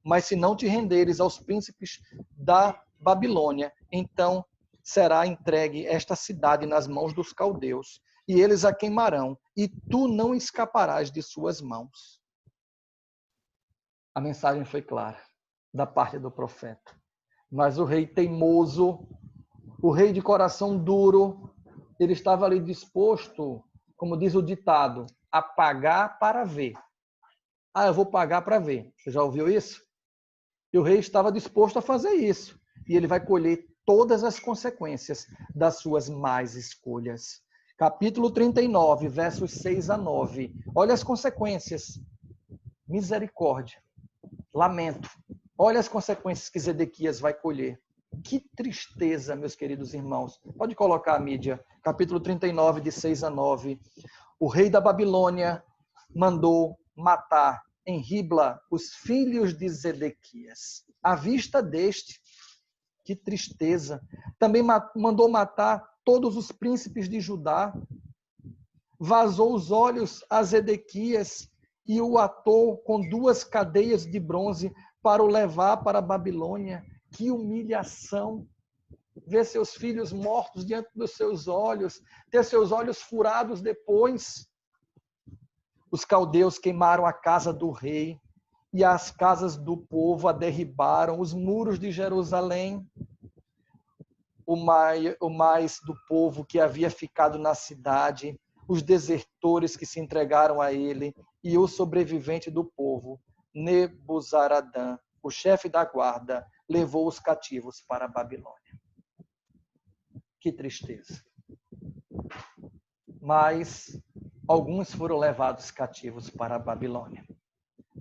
Speaker 3: Mas se não te renderes aos príncipes da Babilônia, então será entregue esta cidade nas mãos dos caldeus, e eles a queimarão, e tu não escaparás de suas mãos. A mensagem foi clara, da parte do profeta. Mas o rei teimoso, o rei de coração duro, ele estava ali disposto, como diz o ditado, a pagar para ver. Ah, eu vou pagar para ver. Você já ouviu isso? E o rei estava disposto a fazer isso. E ele vai colher todas as consequências das suas más escolhas. Capítulo 39, versos 6 a 9. Olha as consequências. Misericórdia. Lamento. Olha as consequências que Zedequias vai colher. Que tristeza, meus queridos irmãos. Pode colocar a mídia. Capítulo 39, de 6 a 9. O rei da Babilônia mandou matar em Ribla os filhos de Zedequias. À vista deste, que tristeza. Também mandou matar todos os príncipes de Judá. Vazou os olhos a Zedequias e o atou com 2 cadeias de bronze para o levar para a Babilônia. Que humilhação! Ver seus filhos mortos diante dos seus olhos, ter seus olhos furados depois. Os caldeus queimaram a casa do rei e as casas do povo a derribaram, os muros de Jerusalém. O mais do povo que havia ficado na cidade, os desertores que se entregaram a ele e o sobrevivente do povo, Nebuzaradã, o chefe da guarda, levou os cativos para a Babilônia. Que tristeza. Mas alguns foram levados cativos para a Babilônia.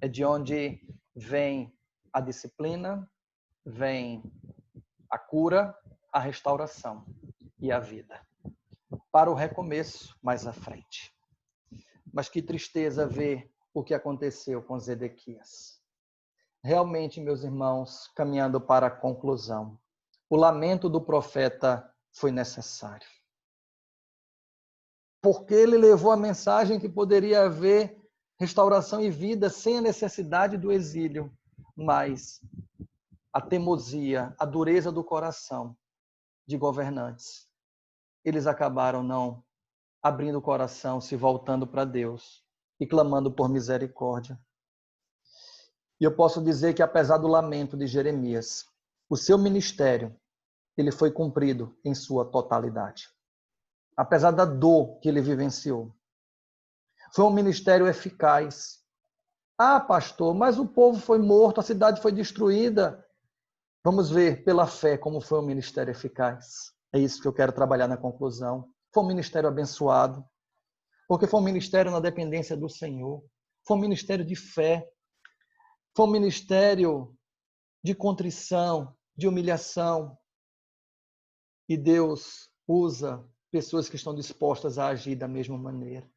Speaker 3: É de onde vem a disciplina, vem a cura, a restauração e a vida. Para o recomeço mais à frente. Mas que tristeza ver o que aconteceu com Zedequias. Realmente, meus irmãos, caminhando para a conclusão, o lamento do profeta foi necessário. Porque ele levou a mensagem que poderia haver restauração e vida sem a necessidade do exílio, mas a teimosia, a dureza do coração de governantes, eles acabaram não abrindo o coração, se voltando para Deus e clamando por misericórdia. E eu posso dizer que, apesar do lamento de Jeremias, o seu ministério, ele foi cumprido em sua totalidade. Apesar da dor que ele vivenciou. Foi um ministério eficaz. Ah, pastor, mas o povo foi morto, a cidade foi destruída. Vamos ver pela fé como foi um ministério eficaz. É isso que eu quero trabalhar na conclusão. Foi um ministério abençoado, porque foi um ministério na dependência do Senhor. Foi um ministério de fé. Foi um ministério de contrição, de humilhação. E Deus usa pessoas que estão dispostas a agir da mesma maneira.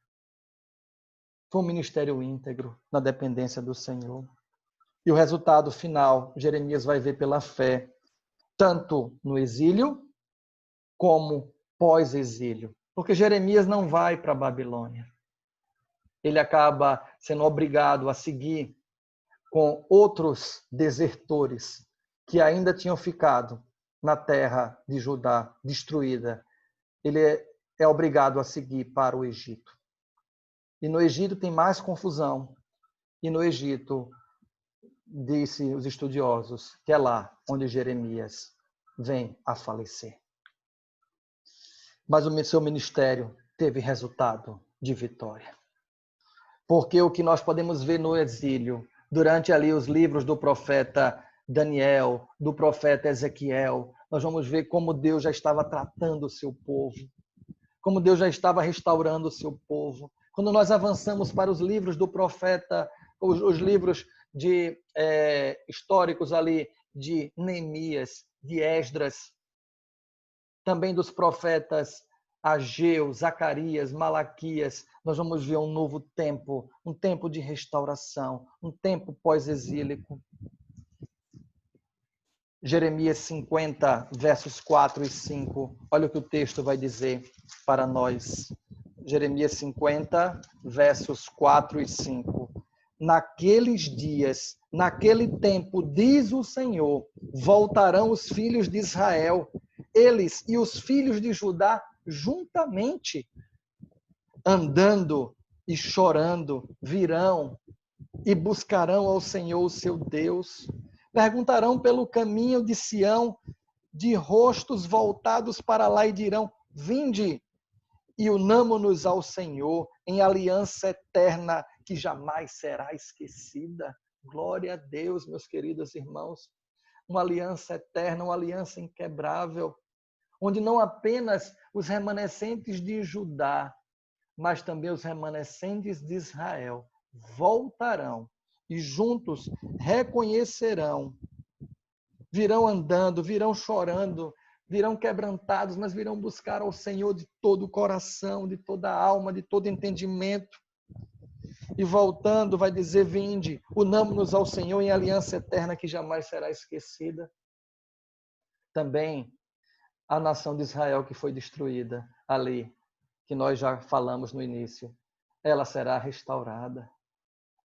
Speaker 3: Foi um ministério íntegro, na dependência do Senhor. E o resultado final, Jeremias vai ver pela fé, tanto no exílio, como pós-exílio. Porque Jeremias não vai para a Babilônia. ele acaba sendo obrigado a seguir com outros desertores que ainda tinham ficado na terra de Judá, destruída. Ele é obrigado a seguir para o Egito. E no Egito tem mais confusão. E no Egito, disse os estudiosos, que é lá onde Jeremias vem a falecer. Mas o seu ministério teve resultado de vitória. Porque o que nós podemos ver no exílio, durante ali os livros do profeta Daniel, do profeta Ezequiel, nós vamos ver como Deus já estava tratando o seu povo, como Deus já estava restaurando o seu povo. Quando nós avançamos para os livros do profeta, os livros históricos ali de Neemias, de Esdras, também dos profetas Ageu, Zacarias, Malaquias, nós vamos ver um novo tempo, um tempo de restauração, um tempo pós-exílico. Jeremias 50, versos 4 e 5. Olha o que o texto vai dizer para nós. Jeremias 50, versos 4 e 5. Naqueles dias, naquele tempo, diz o Senhor, voltarão os filhos de Israel, eles e os filhos de Judá juntamente, andando e chorando, virão e buscarão ao Senhor, o seu Deus. Perguntarão pelo caminho de Sião, de rostos voltados para lá, e dirão: vinde e unamo-nos ao Senhor em aliança eterna que jamais será esquecida. Glória a Deus, meus queridos irmãos. Uma aliança eterna, uma aliança inquebrável, onde não apenas os remanescentes de Judá, mas também os remanescentes de Israel voltarão e juntos reconhecerão, virão andando, virão chorando, virão quebrantados, mas virão buscar ao Senhor de todo o coração, de toda a alma, de todo entendimento. E voltando, vai dizer: vinde, unamo-nos ao Senhor em aliança eterna que jamais será esquecida. Também a nação de Israel que foi destruída ali, que nós já falamos no início, ela será restaurada.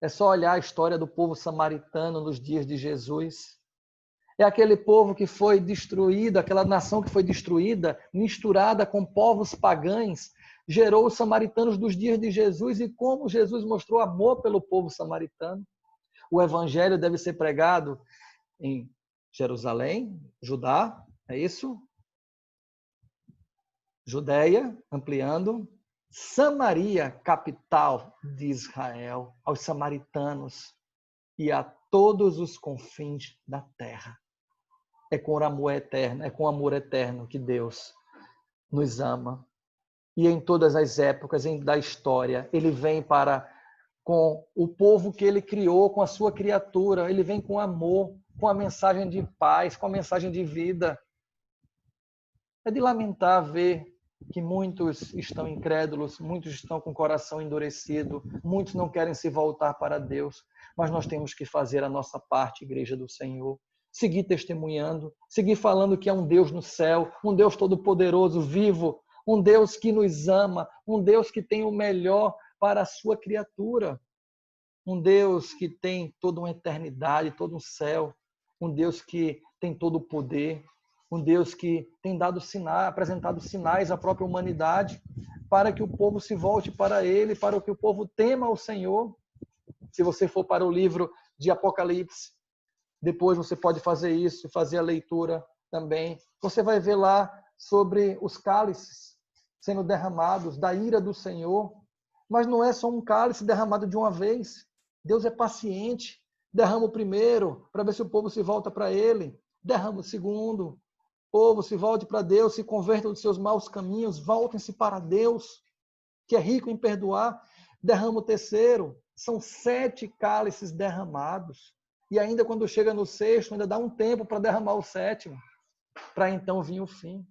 Speaker 3: É só olhar a história do povo samaritano nos dias de Jesus. É aquele povo que foi destruído, aquela nação que foi destruída, misturada com povos pagãos, gerou os samaritanos dos dias de Jesus, e como Jesus mostrou amor pelo povo samaritano. O evangelho deve ser pregado em Jerusalém, Judá, é isso? Judéia, ampliando, Samaria, capital de Israel, aos samaritanos e a todos os confins da terra. É com amor eterno que Deus nos ama. E em todas as épocas da história, ele vem com o povo que ele criou, com a sua criatura, ele vem com amor, com a mensagem de paz, com a mensagem de vida. É de lamentar ver que muitos estão incrédulos, muitos estão com o coração endurecido, muitos não querem se voltar para Deus, mas nós temos que fazer a nossa parte, Igreja do Senhor, seguir testemunhando, seguir falando que é um Deus no céu, um Deus todo-poderoso, vivo, um Deus que nos ama, um Deus que tem o melhor para a sua criatura, um Deus que tem toda uma eternidade, todo um céu, um Deus que tem todo o poder, um Deus que tem dado sinais, apresentado sinais à própria humanidade para que o povo se volte para Ele, para que o povo tema o Senhor. Se você for para o livro de Apocalipse, depois você pode fazer isso, fazer a leitura também. Você vai ver lá sobre os cálices sendo derramados da ira do Senhor, mas não é só um cálice derramado de uma vez. Deus é paciente, derrama o primeiro para ver se o povo se volta para Ele, derrama o segundo. Povo, se volte para Deus, se convertam dos seus maus caminhos, voltem-se para Deus, que é rico em perdoar. Derrama o terceiro, são 7 cálices derramados. E ainda quando chega no 6º, ainda dá um tempo para derramar o 7º, para então vir o fim.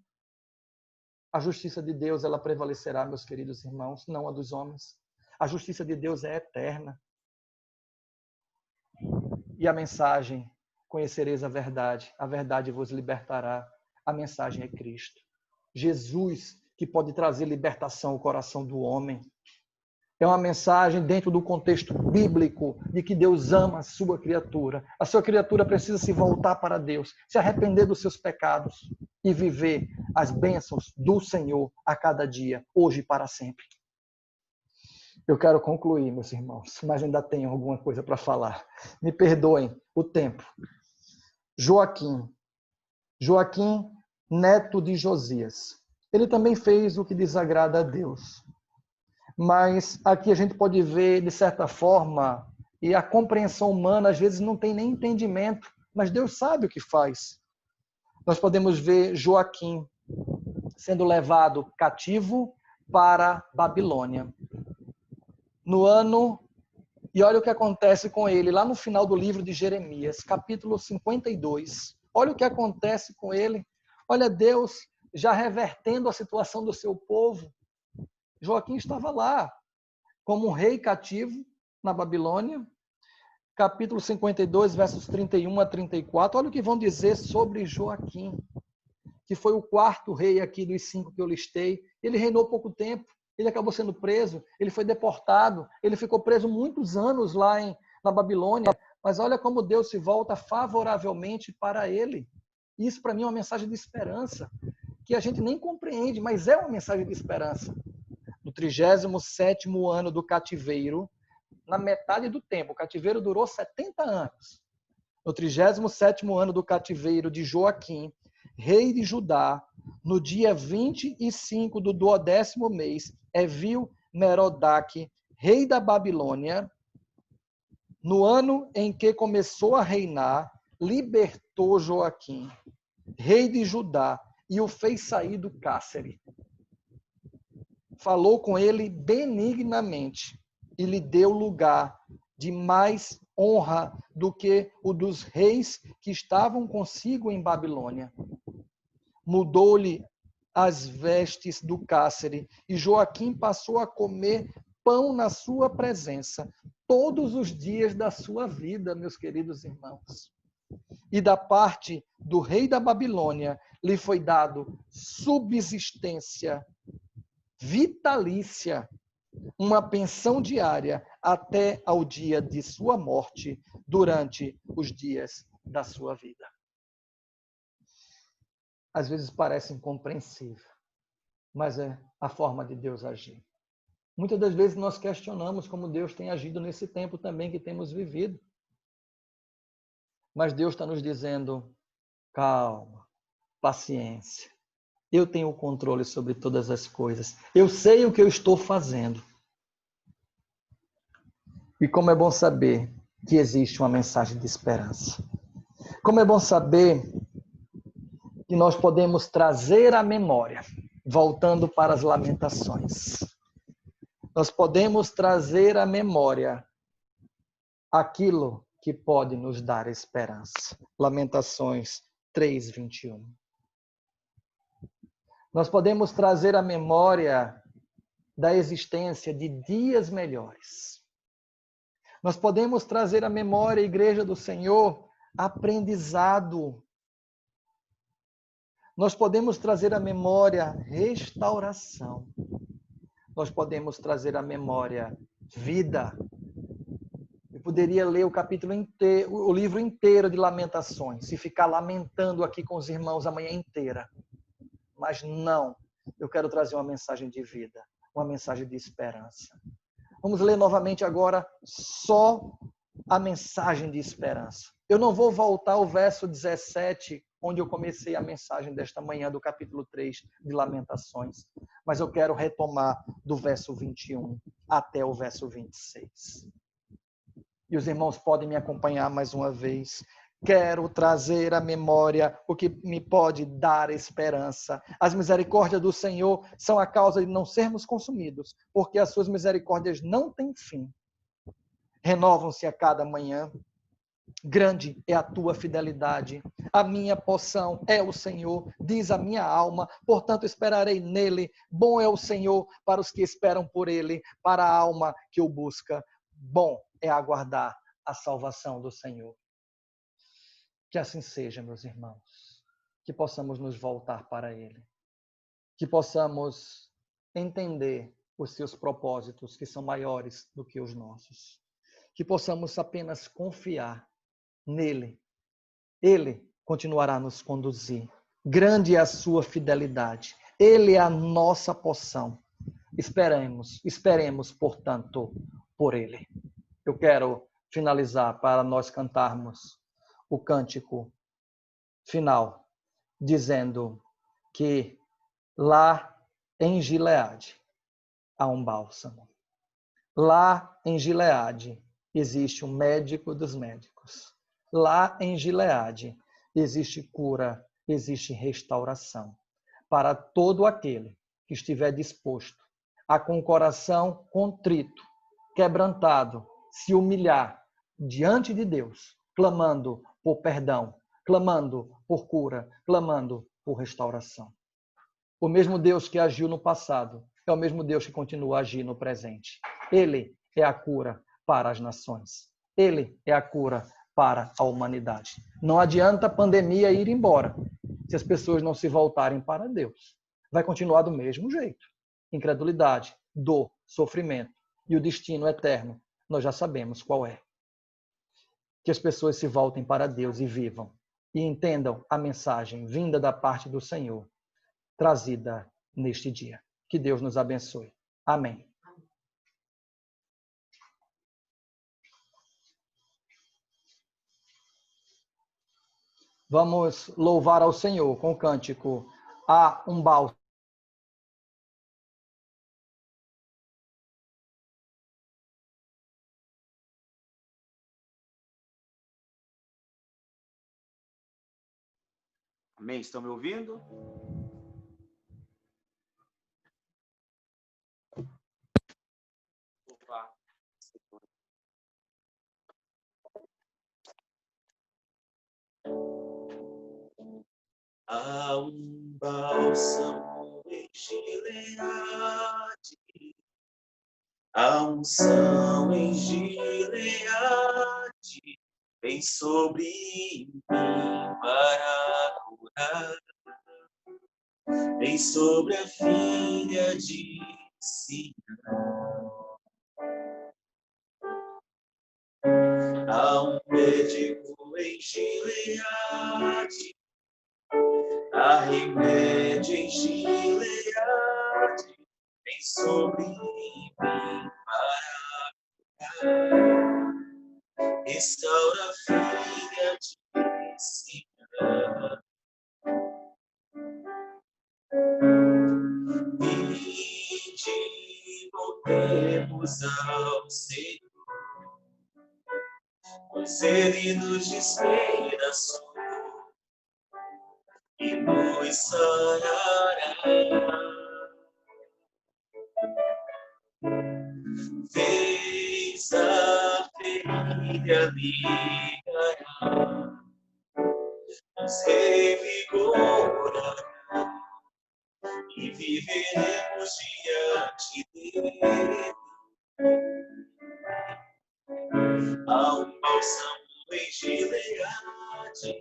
Speaker 3: A justiça de Deus, ela prevalecerá, meus queridos irmãos, não a dos homens. A justiça de Deus é eterna. E a mensagem: conhecereis a verdade vos libertará. A mensagem é Cristo. Jesus, que pode trazer libertação ao coração do homem. É uma mensagem dentro do contexto bíblico de que Deus ama a sua criatura. A sua criatura precisa se voltar para Deus, se arrepender dos seus pecados e viver as bênçãos do Senhor a cada dia, hoje e para sempre. Eu quero concluir, meus irmãos, mas ainda tenho alguma coisa para falar. Me perdoem o tempo. Joaquim, neto de Josias. Ele também fez o que desagrada a Deus. Mas aqui a gente pode ver, de certa forma, e a compreensão humana às vezes não tem nem entendimento, mas Deus sabe o que faz. Nós podemos ver Joaquim sendo levado cativo para Babilônia. E olha o que acontece com ele, lá no final do livro de Jeremias, capítulo 52. Olha o que acontece com ele. Olha Deus já revertendo a situação do seu povo. Joaquim estava lá, como um rei cativo na Babilônia. Capítulo 52, versos 31 a 34. Olha o que vão dizer sobre Joaquim, que foi o quarto rei aqui dos 5 que eu listei. Ele reinou pouco tempo, ele acabou sendo preso, ele foi deportado, ele ficou preso muitos anos lá na Babilônia, mas olha como Deus se volta favoravelmente para ele. Isso para mim é uma mensagem de esperança, que a gente nem compreende, mas é uma mensagem de esperança. No 37º ano do cativeiro, na metade do tempo, o cativeiro durou 70 anos. No 37º ano do cativeiro de Joaquim, rei de Judá, no dia 25 do 12º mês, Evil-Merodach, rei da Babilônia, no ano em que começou a reinar, libertou Joaquim, rei de Judá, e o fez sair do cárcere. Falou com ele benignamente e lhe deu lugar de mais honra do que o dos reis que estavam consigo em Babilônia. Mudou-lhe as vestes do cárcere e Joaquim passou a comer pão na sua presença todos os dias da sua vida, meus queridos irmãos. E da parte do rei da Babilônia lhe foi dado subsistência vitalícia, uma pensão diária até ao dia de sua morte, durante os dias da sua vida. Às vezes parece incompreensível, mas é a forma de Deus agir. Muitas das vezes nós questionamos como Deus tem agido nesse tempo também que temos vivido. Mas Deus está nos dizendo, calma, paciência. Eu tenho o controle sobre todas as coisas. Eu sei o que eu estou fazendo. E como é bom saber que existe uma mensagem de esperança. Como é bom saber que nós podemos trazer à memória, voltando para as Lamentações. Nós podemos trazer à memória aquilo que pode nos dar esperança. Lamentações 3:21. Nós podemos trazer à memória da existência de dias melhores. Nós podemos trazer à memória, Igreja do Senhor, aprendizado. Nós podemos trazer à memória restauração. Nós podemos trazer à memória vida. Eu poderia ler o capítulo inteiro, o livro inteiro de Lamentações e ficar lamentando aqui com os irmãos a manhã inteira. Mas não, eu quero trazer uma mensagem de vida, uma mensagem de esperança. Vamos ler novamente agora só a mensagem de esperança. Eu não vou voltar ao verso 17, onde eu comecei a mensagem desta manhã do capítulo 3 de Lamentações, mas eu quero retomar do verso 21 até o verso 26. E os irmãos podem me acompanhar mais uma vez. Quero trazer à memória o que me pode dar esperança. As misericórdias do Senhor são a causa de não sermos consumidos, porque as suas misericórdias não têm fim. Renovam-se a cada manhã. Grande é a tua fidelidade. A minha porção é o Senhor, diz a minha alma, portanto esperarei nele. Bom é o Senhor para os que esperam por ele, para a alma que o busca. Bom é aguardar a salvação do Senhor. Que assim seja, meus irmãos, que possamos nos voltar para Ele, que possamos entender os seus propósitos, que são maiores do que os nossos. Que possamos apenas confiar nele. Ele continuará a nos conduzir. Grande é a sua fidelidade. Ele é a nossa porção. Esperemos, portanto, por ele. Eu quero finalizar para nós cantarmos o cântico final, dizendo que lá em Gileade há um bálsamo. Lá em Gileade existe um médico dos médicos. Lá em Gileade existe cura, existe restauração para todo aquele que estiver disposto a, com o coração contrito, quebrantado, se humilhar diante de Deus, clamando por perdão, clamando por cura, clamando por restauração. O mesmo Deus que agiu no passado é o mesmo Deus que continua a agir no presente. Ele é a cura para as nações. Ele é a cura para a humanidade. Não adianta a pandemia ir embora se as pessoas não se voltarem para Deus. Vai continuar do mesmo jeito. Incredulidade, dor, sofrimento e o destino eterno, nós já sabemos qual é. Que as pessoas se voltem para Deus e vivam e entendam a mensagem vinda da parte do Senhor, trazida neste dia. Que Deus nos abençoe. Amém. Vamos louvar ao Senhor com o cântico Há um bálsamo.
Speaker 1: Amém? Estão me ouvindo? Opa. Há um bálsamo em Gileade, a unção em Gileade vem sobre mim para curar, vem sobre a filha de Sião. Há um médico em Gileade, há remédio em Gileade, vem sobre mim para curar, restaura a filha de Sião. Vinde, voltemos ao Senhor, pois Ele nos despedaçou e nos sarará. Fez a ferida ligará, nos revigorará e viveremos diante dele. Há um bálsamo em Gileade,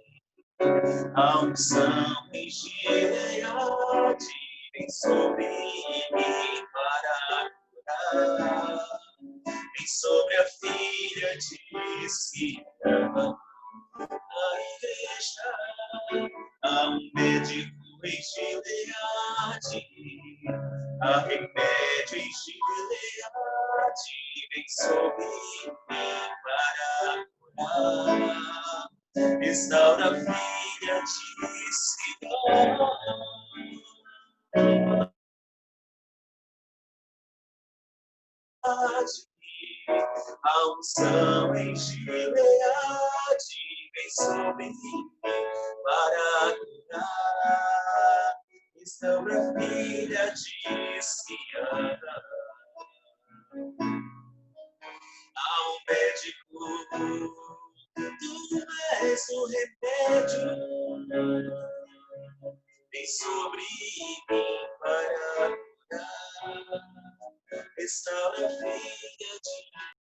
Speaker 1: a unção em Gileade vem sobre mim para curar, vem sobre a filha de Sião. A igreja, há um médico em Gileade, há remédio em Gileade, vem sobre mim para curar, restaura a filha de Sião. A unção em Gileade vem sobre mim para curar, restaura a filha de Sião. Há um médico, tu és o remédio, vem sobre mim para curar, restaura a filha